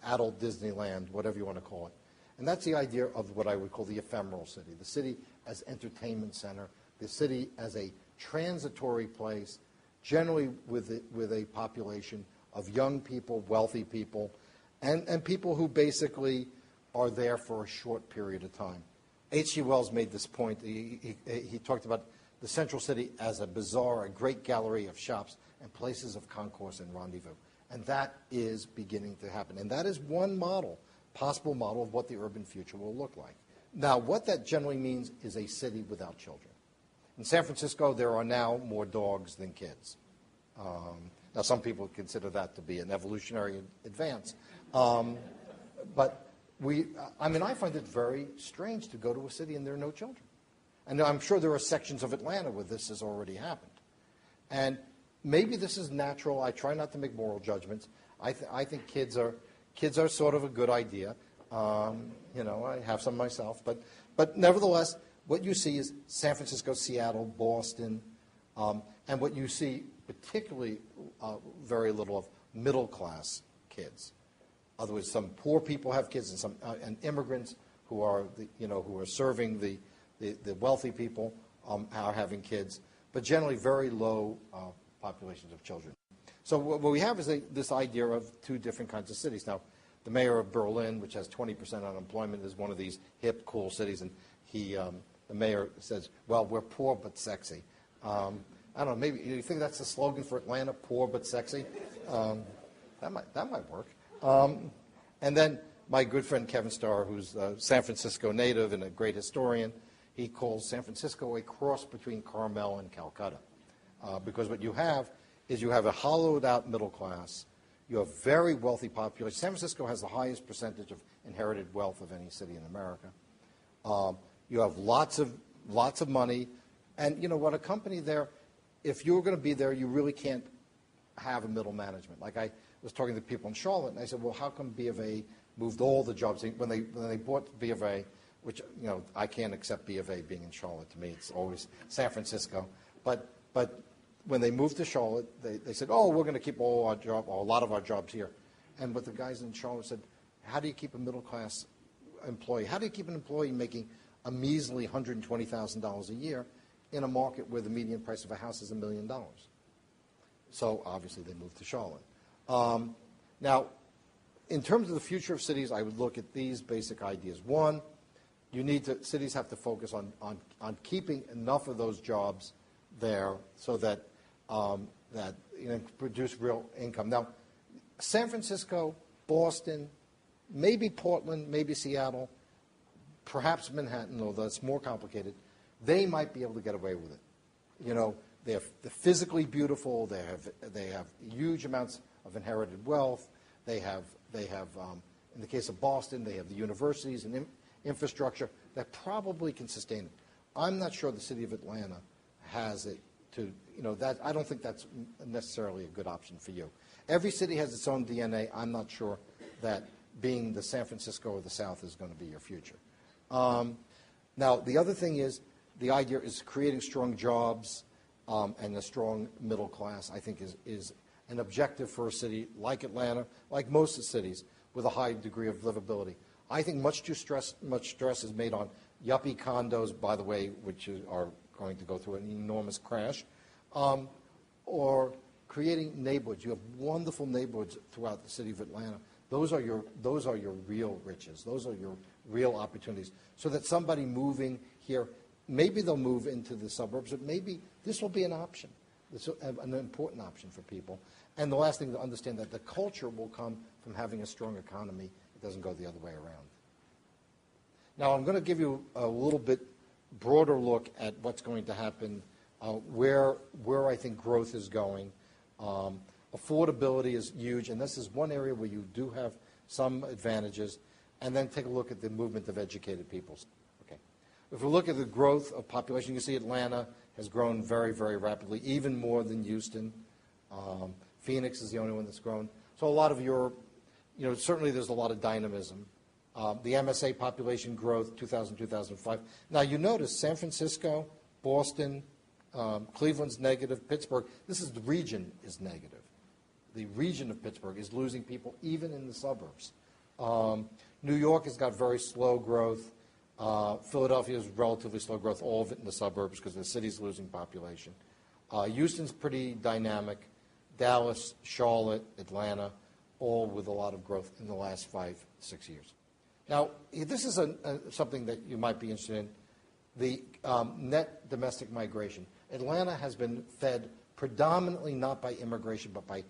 adult Disneyland, whatever you want to call it. And that's the idea of what I would call the ephemeral city, the city as entertainment center, the city as a transitory place, generally with a population of young people, wealthy people, and people who basically are there for a short period of time. H.G. Wells made this point. He talked about the central city as a bazaar, a great gallery of shops and places of concourse and rendezvous. And that is beginning to happen. And that is one possible model of what the urban future will look like. Now, what that generally means is a city without children. In San Francisco, there are now more dogs than kids. Now, some people consider that to be an evolutionary advance. But I find it very strange to go to a city and there are no children. And I'm sure there are sections of Atlanta where this has already happened. And maybe this is natural. I try not to make moral judgments. I think kids are sort of a good idea. I have some myself. But nevertheless, what you see is San Francisco, Seattle, Boston, and what you see particularly very little of middle-class kids. In other words, some poor people have kids, and some and immigrants who are serving the wealthy people are having kids, but generally very low populations of children. So what we have is this idea of two different kinds of cities. Now, the mayor of Berlin, which has 20% unemployment, is one of these hip, cool cities, and the mayor says, "Well, we're poor but sexy." I don't know. Maybe you think that's the slogan for Atlanta: "Poor but sexy." That might work. And then my good friend Kevin Starr, who's a San Francisco native and a great historian, he calls San Francisco a cross between Carmel and Calcutta, because what you have is you have a hollowed-out middle class. You have very wealthy population. San Francisco has the highest percentage of inherited wealth of any city in America. You have lots of money, and what a company there. If you're going to be there, you really can't have a middle management. Like I was talking to people in Charlotte, and I said, "Well, how come B of A moved all the jobs when they bought B of A?" Which I can't accept B of A being in Charlotte. To me, it's always San Francisco. But when they moved to Charlotte, they said, "Oh, we're going to keep all our job, or a lot of our jobs here." And what the guys in Charlotte said, "How do you keep a middle class employee? How do you keep an employee making a measly $120,000 a year in a market where the median price of a house is $1 million?" So obviously they moved to Charlotte. Now, in terms of the future of cities, I would look at these basic ideas. One, cities have to focus on keeping enough of those jobs there so that produce real income. Now, San Francisco, Boston, maybe Portland, maybe Seattle, perhaps Manhattan, although it's more complicated, they might be able to get away with it. They're physically beautiful. They have huge amounts of inherited wealth. They have in the case of Boston, they have the universities and infrastructure that probably can sustain it. I'm not sure the city of Atlanta has it to, I don't think that's necessarily a good option for you. Every city has its own DNA. I'm not sure that being the San Francisco of the South is going to be your future. Now, the other thing is, the idea is creating strong jobs and a strong middle class, I think, is an objective for a city like Atlanta, like most of the cities, with a high degree of livability. I think much stress is made on yuppie condos, by the way, which are going to go through an enormous crash, or creating neighborhoods. You have wonderful neighborhoods throughout the city of Atlanta. Those are your real riches. Those are your real opportunities. So that somebody moving here, maybe they'll move into the suburbs, but maybe this will be an option. This will an important option for people. And the last thing to understand that the culture will come from having a strong economy. It doesn't go the other way around. Now, I'm going to give you a little bit broader look at what's going to happen, where I think growth is going. Affordability is huge, and this is one area where you do have some advantages. And then take a look at the movement of educated peoples. Okay. If we look at the growth of population, you can see Atlanta has grown very, very rapidly, even more than Houston. Phoenix is the only one that's grown. So a lot of certainly there's a lot of dynamism. The MSA population growth, 2000, 2005. Now, you notice San Francisco, Boston, Cleveland's negative, Pittsburgh. The region is negative. The region of Pittsburgh is losing people even in the suburbs. New York has got very slow growth. Philadelphia is relatively slow growth, all of it in the suburbs because the city's losing population. Houston's pretty dynamic. Dallas, Charlotte, Atlanta, all with a lot of growth in the last 5-6 years. Now, this is something that you might be interested in, the net domestic migration. Atlanta has been fed predominantly not by immigration, but by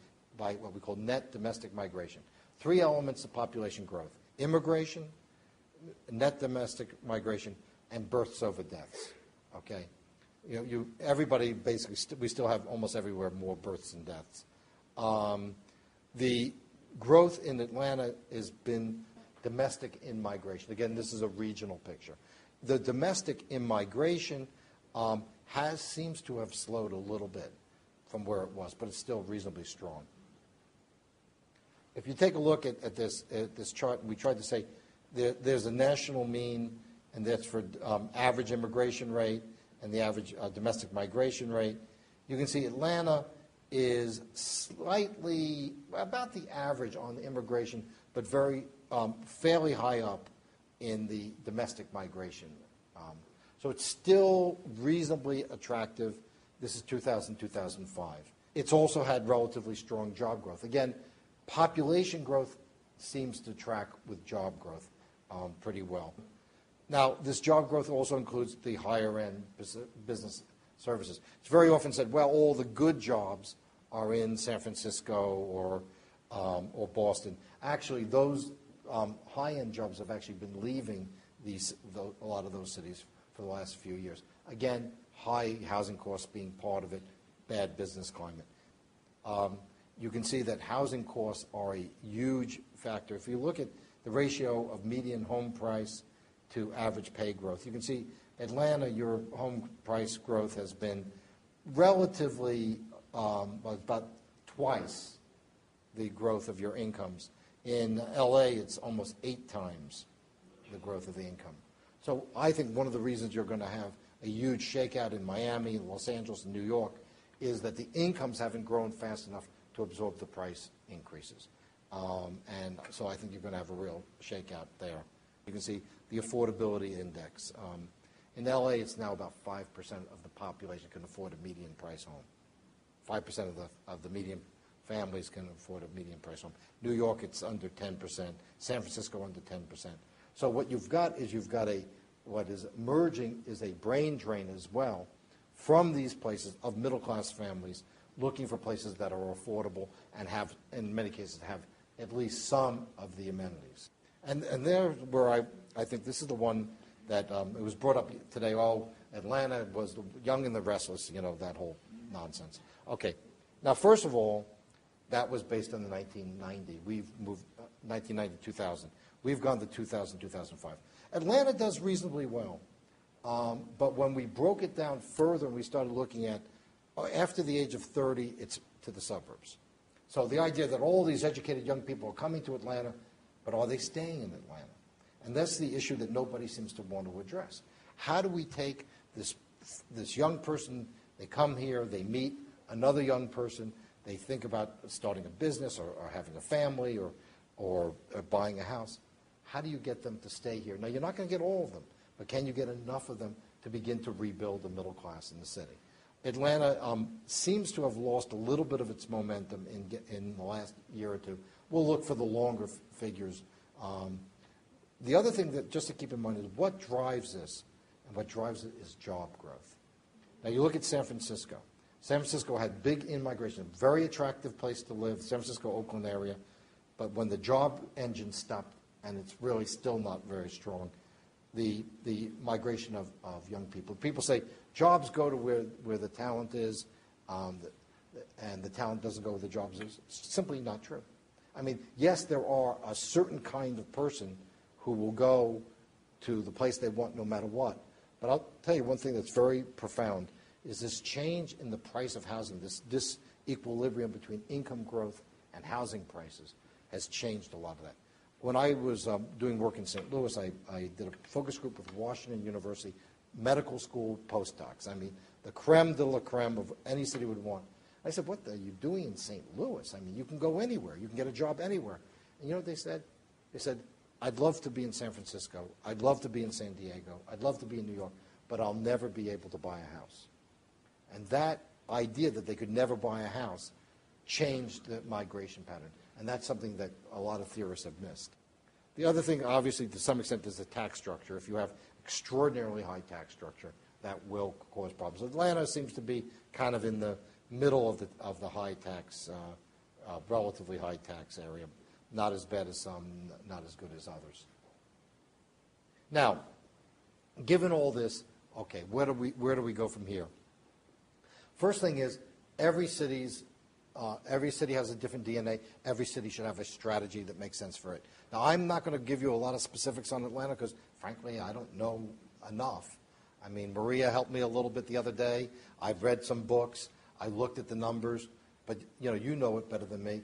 what we call net domestic migration. 3 elements of population growth: immigration, net domestic migration, and births over deaths. Okay, everybody basically, we still have almost everywhere more births and deaths. The growth in Atlanta has been domestic in-migration. Again, this is a regional picture. The domestic in-migration seems to have slowed a little bit from where it was, but it's still reasonably strong. If you take a look at this chart, we tried to say there's a national mean, and that's for average immigration rate and the average domestic migration rate. You can see Atlanta is slightly about the average on the immigration, but fairly high up in the domestic migration. So it's still reasonably attractive. This is 2000, 2005. It's also had relatively strong job growth. Again, population growth seems to track with job growth pretty well. Now, this job growth also includes the higher-end business services. It's very often said, well, all the good jobs are in San Francisco or Boston. Actually, those high-end jobs have actually been leaving a lot of those cities for the last few years. Again, high housing costs being part of it, bad business climate. You can see that housing costs are a huge factor. If you look at the ratio of median home price to average pay growth, you can see Atlanta, your home price growth has been relatively about twice the growth of your incomes. In LA, it's almost 8 times the growth of the income. So I think one of the reasons you're going to have a huge shakeout in Miami, Los Angeles, and New York is that the incomes haven't grown fast enough to absorb the price increases. And so I think you're going to have a real shakeout there. You can see the Affordability Index. In LA, it's now about 5% of the population can afford a median price home. 5% of the median families can afford a median price home. New York, it's under 10%. San Francisco, under 10%. So what you've got is what is emerging is a brain drain as well from these places of middle-class families looking for places that are affordable and have, in many cases, have at least some of the amenities. And there where I think this is the one that it was brought up today, Atlanta was the young and the restless, that whole nonsense. Okay. Now, first of all, that was based on the 1990. We've moved 1990 to 2000. We've gone to 2000, 2005. Atlanta does reasonably well. But when we broke it down further and we started looking at, after the age of 30, it's to the suburbs. So the idea that all these educated young people are coming to Atlanta, but are they staying in Atlanta? And that's the issue that nobody seems to want to address. How do we take this young person, they come here, they meet another young person, they think about starting a business or having a family or buying a house. How do you get them to stay here? Now, you're not going to get all of them, but can you get enough of them to begin to rebuild the middle class in the city? Atlanta seems to have lost a little bit of its momentum in the last year or two. We'll look for the longer figures. The other thing that just to keep in mind is what drives this, and what drives it is job growth. Now, you look at San Francisco. San Francisco had big in-migration, very attractive place to live, San Francisco, Oakland area. But when the job engine stopped, and it's really still not very strong, the migration of young people. People say jobs go to where the talent is, and the talent doesn't go where the jobs is. It's simply not true. I mean, yes, there are a certain kind of person who will go to the place they want no matter what. But I'll tell you one thing that's very profound is this change in the price of housing, this equilibrium between income growth and housing prices has changed a lot of that. When I was doing work in St. Louis, I did a focus group with Washington University medical school postdocs. I mean, the creme de la creme of any city would want. I said, what are you doing in St. Louis? I mean, you can go anywhere. You can get a job anywhere. And you know what they said? They said, I'd love to be in San Francisco. I'd love to be in San Diego. I'd love to be in New York, but I'll never be able to buy a house. And that idea that they could never buy a house changed the migration pattern. And that's something that a lot of theorists have missed. The other thing, obviously, to some extent, is the tax structure. If you have extraordinarily high tax structure, that will cause problems. Atlanta seems to be kind of in the middle of the high tax, relatively high tax area. Not as bad as some, not as good as others. Now, given all this, okay, where do we go from here? First thing is every city has a different DNA. Every city should have a strategy that makes sense for it. Now, I'm not going to give you a lot of specifics on Atlanta because, frankly, I don't know enough. I mean, Maria helped me a little bit the other day. I've read some books. I looked at the numbers. But, you know it better than me.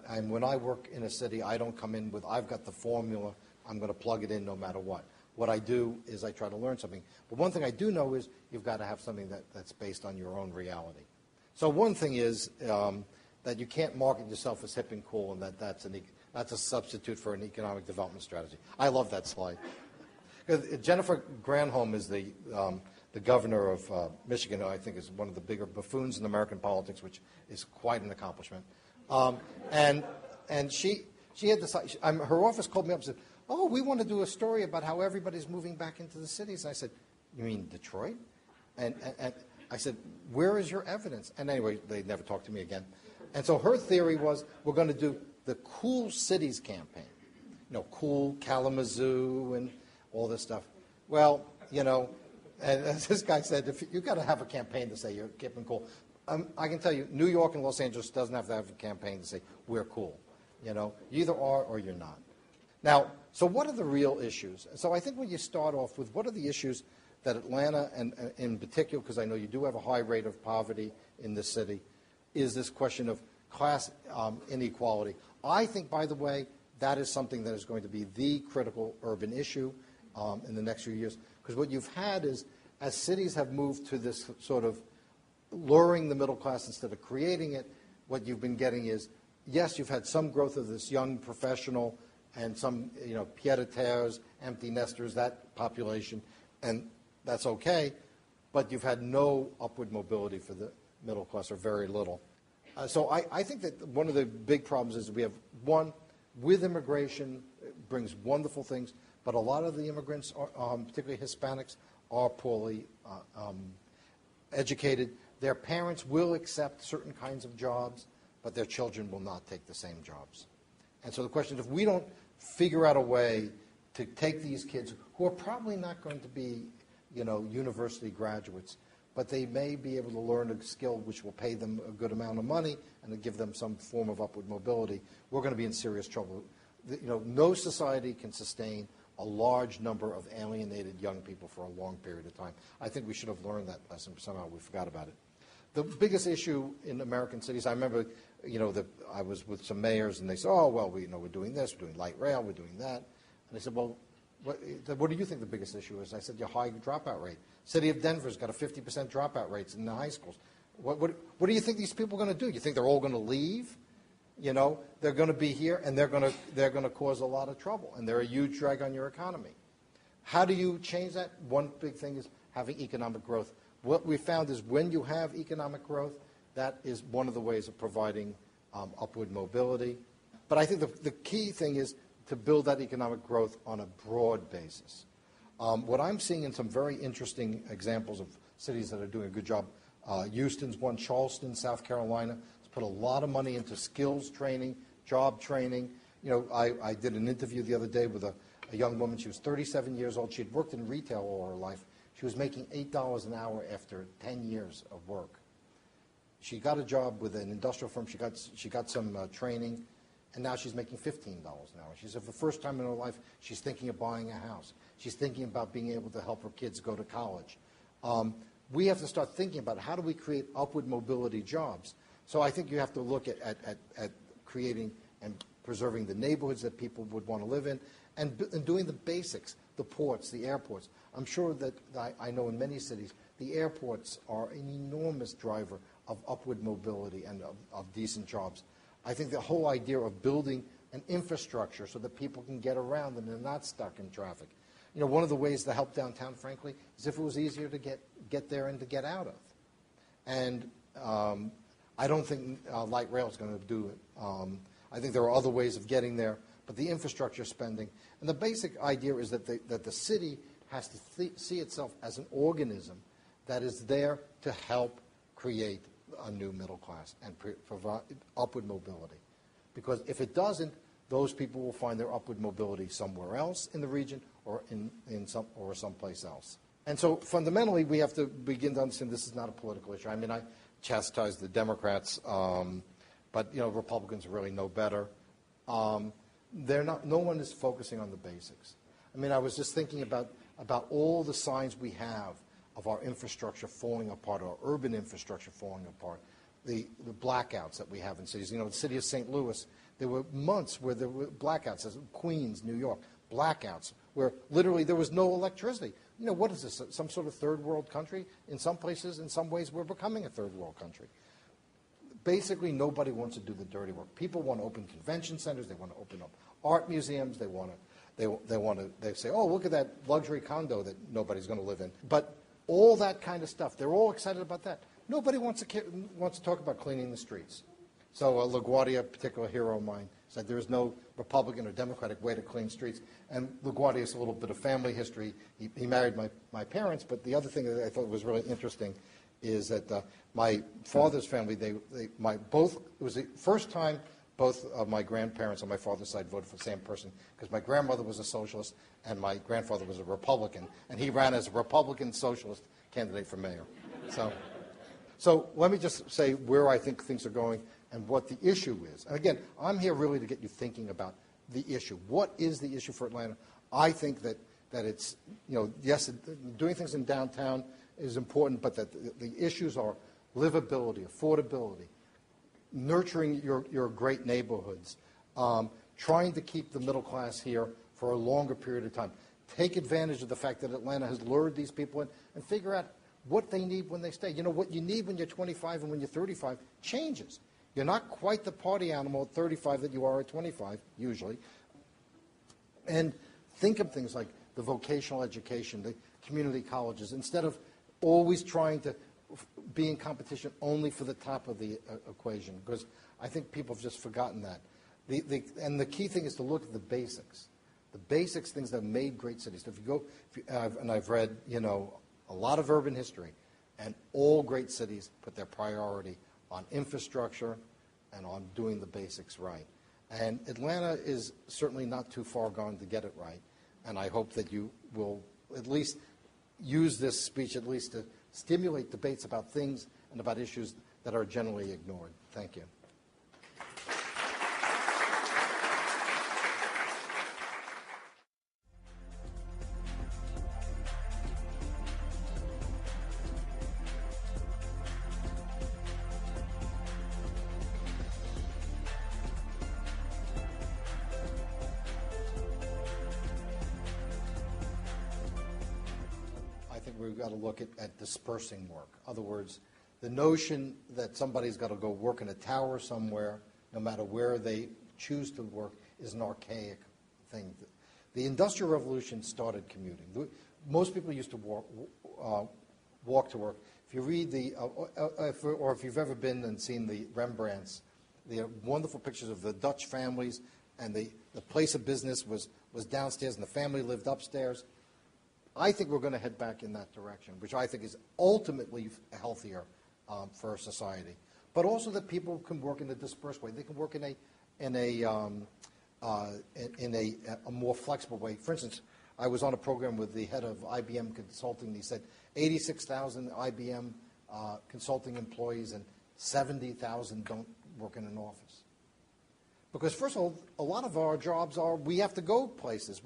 And when I work in a city, I don't come in with, I've got the formula. I'm going to plug it in no matter what. What I do is I try to learn something. But one thing I do know is you've got to have something that's based on your own reality. So one thing is that you can't market yourself as hip and cool, and that's a substitute for an economic development strategy. I love that slide. Jennifer Granholm is the governor of Michigan, who I think is one of the bigger buffoons in American politics, which is quite an accomplishment. And she had decided, her office called me up and said, "Oh, we want to do a story about how everybody's moving back into the cities." And I said, "You mean Detroit?" And I said, "Where is your evidence?" And anyway, they never talked to me again. And so her theory was, we're going to do the Cool Cities campaign. Cool Kalamazoo and all this stuff. Well, and as this guy said, you've got to have a campaign to say you're hip and cool. I can tell you, New York and Los Angeles doesn't have to have a campaign to say we're cool. You either are or you're not. Now, so what are the real issues? So I think when you start off with what are the issues that Atlanta, and in particular, because I know you do have a high rate of poverty in this city, is this question of class inequality. I think, by the way, that is something that is going to be the critical urban issue in the next few years. Because what you've had is, as cities have moved to this sort of luring the middle class instead of creating it, what you've been getting is, yes, you've had some growth of this young professional and some, pied-à-terres, empty nesters, that population, and that's okay, but you've had no upward mobility for the middle class, or very little. So I think that one of the big problems is we have, one, with immigration, it brings wonderful things, but a lot of the immigrants, particularly Hispanics, are poorly educated. Their parents will accept certain kinds of jobs, but their children will not take the same jobs. And so the question is, if we don't figure out a way to take these kids who are probably not going to be, university graduates, but they may be able to learn a skill which will pay them a good amount of money and to give them some form of upward mobility, we're going to be in serious trouble. No society can sustain a large number of alienated young people for a long period of time. I think we should have learned that lesson, but somehow we forgot about it. The biggest issue in American cities, I remember, I was with some mayors, and they said, "Oh, well, we're doing this, we're doing light rail, we're doing that." And I said, "Well, what do you think the biggest issue is?" I said, "Your high dropout rate. City of Denver's got a 50% dropout rates in the high schools. What do you think these people are going to do? You think they're all going to leave? They're going to be here, and they're going to cause a lot of trouble, and they're a huge drag on your economy. How do you change that? One big thing is having economic growth. What we found is when you have economic growth, that is one of the ways of providing upward mobility. But I think the key thing is to build that economic growth on a broad basis. What I'm seeing in some very interesting examples of cities that are doing a good job, Houston's one, Charleston, South Carolina, has put a lot of money into skills training, job training. I did an interview the other day with a young woman. She was 37 years old. She had worked in retail all her life. She was making $8 an hour after 10 years of work. She got a job with an industrial firm. She got some training, and now she's making $15 an hour. She said for the first time in her life, she's thinking of buying a house. She's thinking about being able to help her kids go to college. We have to start thinking about how do we create upward mobility jobs. So I think you have to look at creating and preserving the neighborhoods that people would want to live in, and doing the basics, the ports, the airports. I'm sure that I know in many cities, the airports are an enormous driver of upward mobility and of decent jobs. I think the whole idea of building an infrastructure so that people can get around and they're not stuck in traffic. One of the ways to help downtown, frankly, is if it was easier to get there and to get out of. And I don't think light rail is going to do it. I think there are other ways of getting there, but the infrastructure spending. And the basic idea is that the city has to see itself as an organism that is there to help create a new middle class and provide upward mobility. Because if it doesn't, those people will find their upward mobility somewhere else in the region or someplace else. And so fundamentally, we have to begin to understand this is not a political issue. I mean, I chastise the Democrats, but Republicans really know better. No one is focusing on the basics. I mean, I was just thinking about all the signs we have of our infrastructure falling apart, our urban infrastructure falling apart, the blackouts that we have in cities. The city of St. Louis, there were months where there were blackouts, as Queens, New York, blackouts, where literally there was no electricity. What is this, some sort of third world country? In some places, in some ways, we're becoming a third world country. Basically, nobody wants to do the dirty work. People want to open convention centers. They want to open up art museums. They say, oh, look at that luxury condo that nobody's going to live in. But all that kind of stuff, they're all excited about that. Nobody wants to talk about cleaning the streets. So LaGuardia, a particular hero of mine, said there is no Republican or Democratic way to clean streets. And LaGuardia is a little bit of family history. He married my parents, but the other thing that I thought was really interesting is that my father's family, it was the first time both of my grandparents on my father's side voted for the same person, because my grandmother was a socialist and my grandfather was a Republican, and he ran as a Republican socialist candidate for mayor. So let me just say where I think things are going and what the issue is. And again, I'm here really to get you thinking about the issue. What is the issue for Atlanta? I think that it's, yes, doing things in downtown is important, but that the issues are livability, affordability, nurturing your great neighborhoods, trying to keep the middle class here for a longer period of time. Take advantage of the fact that Atlanta has lured these people in and figure out what they need when they stay. What you need when you're 25 and when you're 35 changes. You're not quite the party animal at 35 that you are at 25, usually. And think of things like the vocational education, the community colleges, instead of always trying to be in competition only for the top of the equation, because I think people have just forgotten that. And the key thing is to look at the basics things that have made great cities. And I've read, a lot of urban history, and all great cities put their priority on infrastructure and on doing the basics right. And Atlanta is certainly not too far gone to get it right. And I hope that you will at least use this speech at least to stimulate debates about things and about issues that are generally ignored. Thank you. We've got to look at dispersing work. In other words, the notion that somebody's got to go work in a tower somewhere, no matter where they choose to work, is an archaic thing. The Industrial Revolution started commuting. Most people used to walk to work. If you read or if you've ever been and seen the Rembrandts, the wonderful pictures of the Dutch families, and the place of business was downstairs and the family lived upstairs. I think we're going to head back in that direction, which I think is ultimately healthier for society. But also that people can work in a dispersed way. They can work in a more flexible way. For instance, I was on a program with the head of IBM Consulting. He said 86,000 IBM consulting employees and 70,000 don't work in an office. Because first of all, a lot of our jobs we have to go places.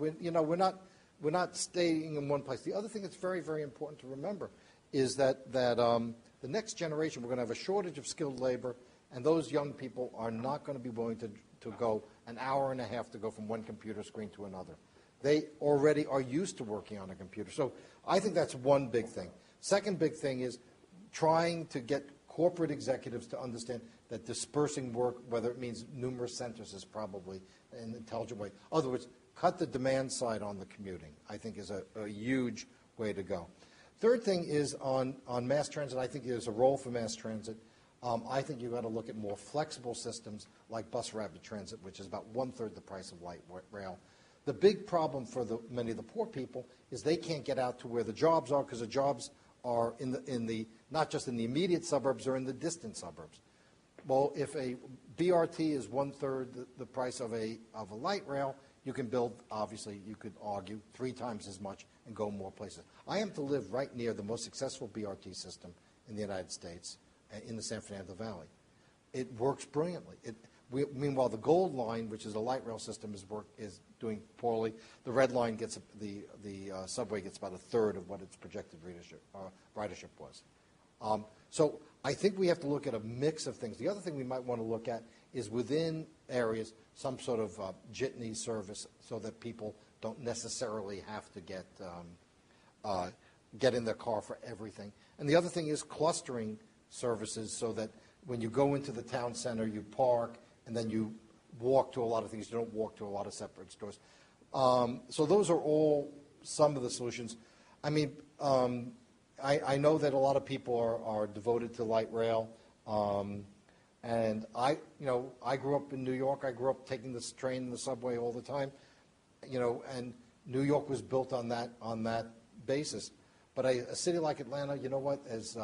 We're not staying in one place. The other thing that's very, very important to remember is that the next generation, we're going to have a shortage of skilled labor, and those young people are not going to be willing to go an hour and a half to go from one computer screen to another. They already are used to working on a computer. So I think that's one big thing. Second big thing is trying to get corporate executives to understand that dispersing work, whether it means numerous centers, is probably an intelligent way. In other words, cut the demand side on the commuting, I think, is a huge way to go. Third thing is on mass transit. I think there's a role for mass transit. I think you've got to look at more flexible systems like bus rapid transit, which is about 1/3 the price of light rail. The big problem for many of the poor people is they can't get out to where the jobs are, because the jobs are not just in the immediate suburbs, or in the distant suburbs. Well, if a BRT is 1/3 the price of a light rail, you can build, obviously, you could argue, 3 times as much and go more places. I am to live right near the most successful BRT system in the United States, in the San Fernando Valley. It works brilliantly. Meanwhile, the Gold Line, which is a light rail system, is doing poorly. The Red Line gets the subway gets about a third of what its projected ridership was. So I think we have to look at a mix of things. The other thing we might want to look at is within areas some sort of jitney service, so that people don't necessarily have to get in their car for everything. And the other thing is clustering services, so that when you go into the town center, you park, and then you walk to a lot of things. You don't walk to a lot of separate stores. So those are all some of the solutions. I mean, I know that a lot of people are devoted to light rail. And I grew up in New York. I grew up taking this train and the subway all the time. And New York was built on that basis. But a city like Atlanta, you know what? As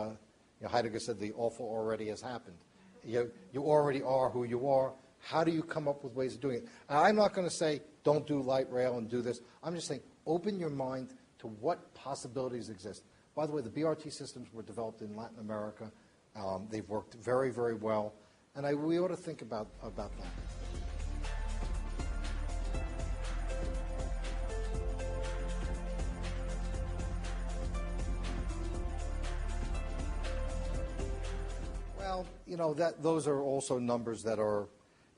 Heidegger said, the awful already has happened. You already are who you are. How do you come up with ways of doing it? Now, I'm not going to say don't do light rail and do this. I'm just saying open your mind to what possibilities exist. By the way, the BRT systems were developed in Latin America. They've worked very, very well. And we ought to think about that. Well, those are also numbers that are,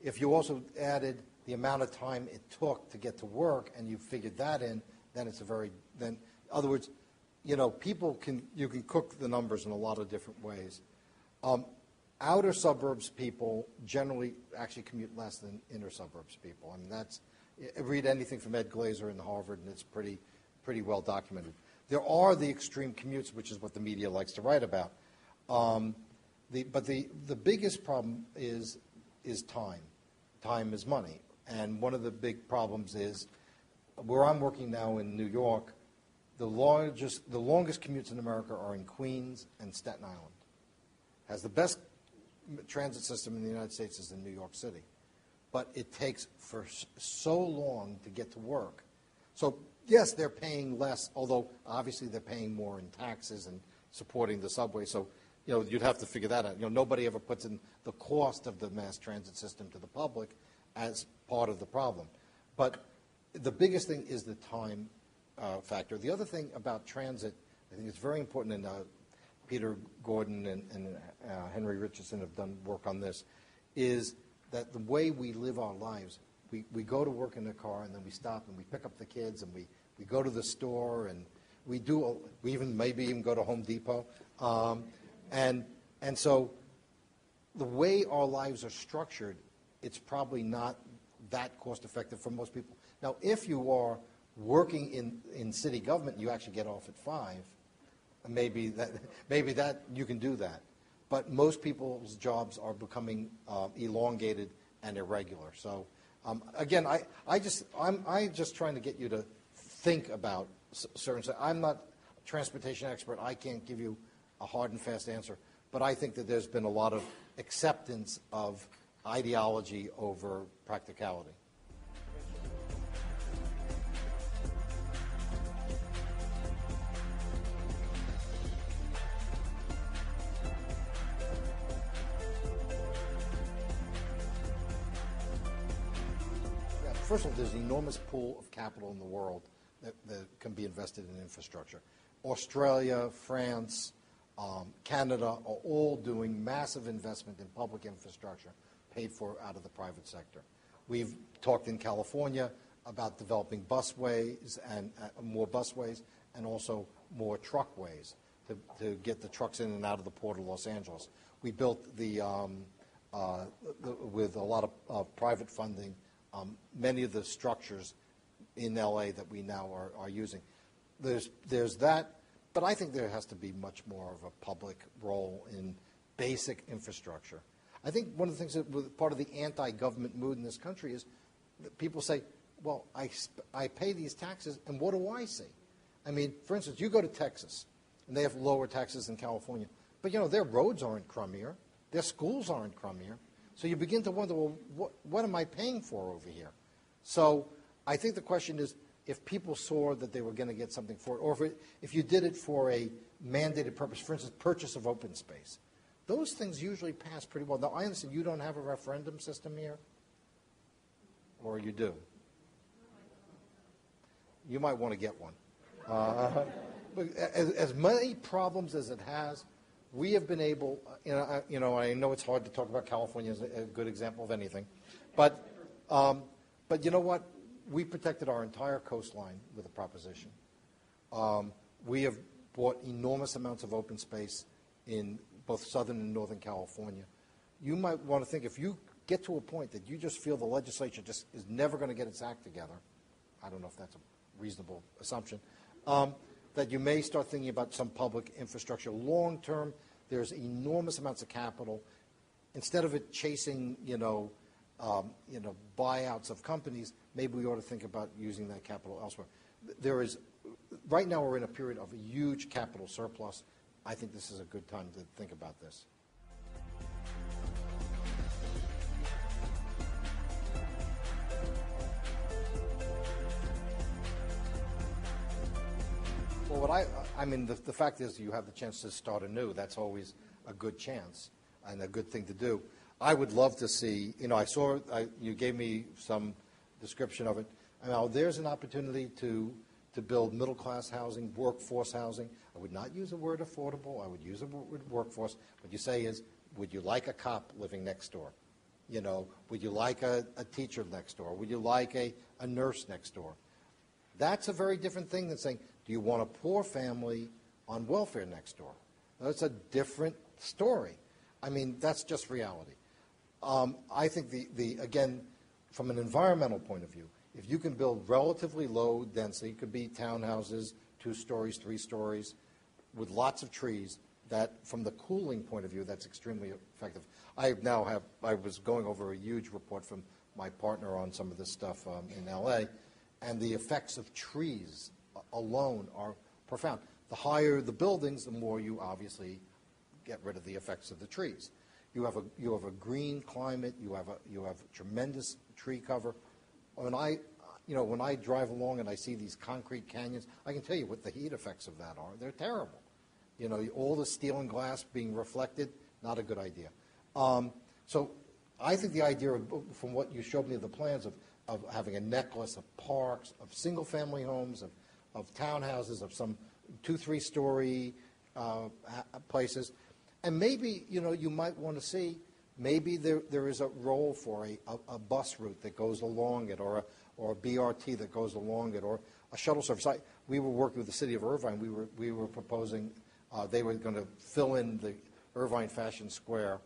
if you also added the amount of time it took to get to work and you figured that in, then in other words, you can cook the numbers in a lot of different ways. Outer suburbs people generally actually commute less than inner suburbs people. I mean, read anything from Ed Glazer in Harvard, and it's pretty well documented. There are the extreme commutes, which is what the media likes to write about. But the biggest problem is time. Time is money. And one of the big problems is, where I'm working now in New York, the longest commutes in America are in Queens and Staten Island. Has the best transit system in the United States is in New York City. But it takes for so long to get to work. So, yes, they're paying less, although obviously they're paying more in taxes and supporting the subway. So, you'd have to figure that out. Nobody ever puts in the cost of the mass transit system to the public as part of the problem. But the biggest thing is the time factor. The other thing about transit, I think it's very important, and Peter Gordon and Henry Richardson have done work on this, is that the way we live our lives, we go to work in the car, and then we stop and we pick up the kids, and we go to the store, and we maybe even go to Home Depot. And so the way our lives are structured, it's probably not that cost effective for most people. Now, if you are working in city government, you actually get off at 5. Maybe that you can do that. But most people's jobs are becoming elongated and irregular. So again, I'm just trying to get you to think about certain. I'm not a transportation expert. I can't give you a hard and fast answer. But I think that there's been a lot of acceptance of ideology over practicality. First of all, there's an enormous pool of capital in the world that can be invested in infrastructure. Australia, France, Canada are all doing massive investment in public infrastructure paid for out of the private sector. We've talked in California about developing busways and more busways and also more truckways to get the trucks in and out of the port of Los Angeles. We built with a lot of private funding, many of the structures in LA that we now are using. There's that, but I think there has to be much more of a public role in basic infrastructure. I think one of the things that was part of the anti-government mood in this country is that people say, well, I pay these taxes, and what do I see? I mean, for instance, you go to Texas, and they have lower taxes than California, but their roads aren't crummier, their schools aren't crummier. So you begin to wonder, well, what am I paying for over here? So I think the question is if people saw that they were going to get something for it, or if you did it for a mandated purpose, for instance, purchase of open space. Those things usually pass pretty well. Now, I understand you don't have a referendum system here, or you do. You might want to get one. But as many problems as it has, we have been able, I know it's hard to talk about California as a good example of anything, but you know what? We protected our entire coastline with a proposition. We have bought enormous amounts of open space in both Southern and Northern California. You might want to think, if you get to a point that you just feel the legislature just is never going to get its act together, I don't know if that's a reasonable assumption, that you may start thinking about some public infrastructure. Long term, there's enormous amounts of capital. Instead of it chasing, buyouts of companies, maybe we ought to think about using that capital elsewhere. Right now we're in a period of a huge capital surplus. I think this is a good time to think about this. Well, the fact is you have the chance to start anew. That's always a good chance and a good thing to do. I would love to see, you gave me some description of it. Now, there's an opportunity to build middle-class housing, workforce housing. I would not use the word affordable. I would use the word workforce. What you say is, would you like a cop living next door? Would you like a teacher next door? Would you like a nurse next door? That's a very different thing than saying, do you want a poor family on welfare next door? That's a different story. That's just reality. I think again, from an environmental point of view, if you can build relatively low density, it could be townhouses, 2 stories, 3 stories, with lots of trees, that from the cooling point of view, that's extremely effective. I was going over a huge report from my partner on some of this stuff in LA, and the effects of trees alone are profound. The higher the buildings, the more you obviously get rid of the effects of the trees. You have a green climate. You have tremendous tree cover. When I drive along and I see these concrete canyons, I can tell you what the heat effects of that are. They're terrible. All the steel and glass being reflected, not a good idea. So I think the idea from what you showed me of the plans of having a necklace of parks, of single-family homes, of townhouses, of some 2-3-story places. And maybe, you might want to see, maybe there is a role for a bus route that goes along it, or a BRT that goes along it, or a shuttle service. We were working with the City of Irvine. We were proposing, they were going to fill in the Irvine Fashion Square.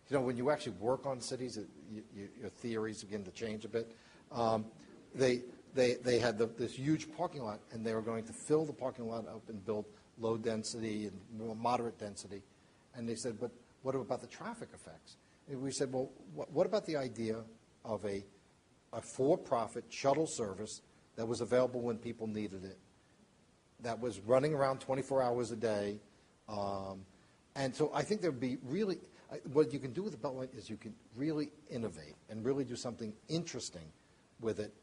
When you actually work on cities, your theories begin to change a bit. They had this huge parking lot, and they were going to fill the parking lot up and build low density and more moderate density. And they said, but what about the traffic effects? And we said, well, what about the idea of a for-profit shuttle service that was available when people needed it, that was running around 24 hours a day? And so I think there would be really, what you can do with the Beltline is you can really innovate and really do something interesting with it.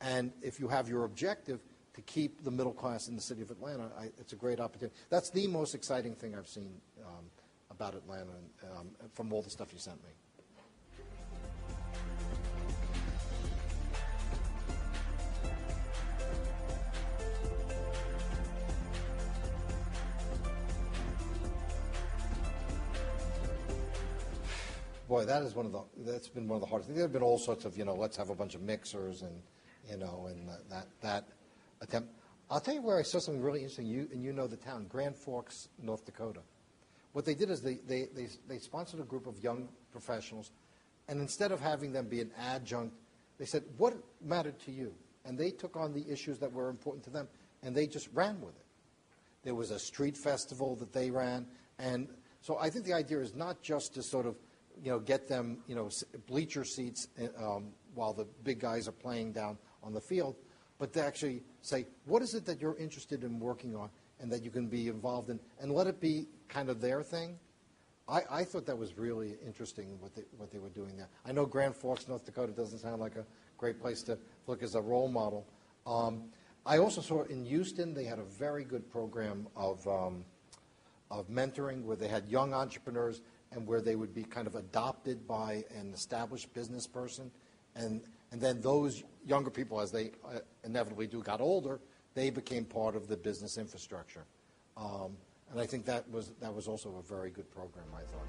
And if you have your objective to keep the middle class in the city of Atlanta, it's a great opportunity. That's the most exciting thing I've seen about Atlanta from all the stuff you sent me. Boy, that's been one of the hardest things. There have been all sorts of, let's have a bunch of mixers and that attempt. I'll tell you where I saw something really interesting. You know the town, Grand Forks, North Dakota. What they did is they sponsored a group of young professionals, and instead of having them be an adjunct, they said, what mattered to you? And they took on the issues that were important to them, and they just ran with it. There was a street festival that they ran, and so I think the idea is not just to sort of, get them, bleacher seats while the big guys are playing down on the field, but to actually say, what is it that you're interested in working on and that you can be involved in, and let it be kind of their thing. I thought that was really interesting what they were doing there. I know Grand Forks, North Dakota doesn't sound like a great place to look as a role model. I also saw in Houston they had a very good program of mentoring where they had young entrepreneurs and where they would be kind of adopted by an established business person. And then those younger people, as they inevitably got older, they became part of the business infrastructure. And I think that was also a very good program, I thought.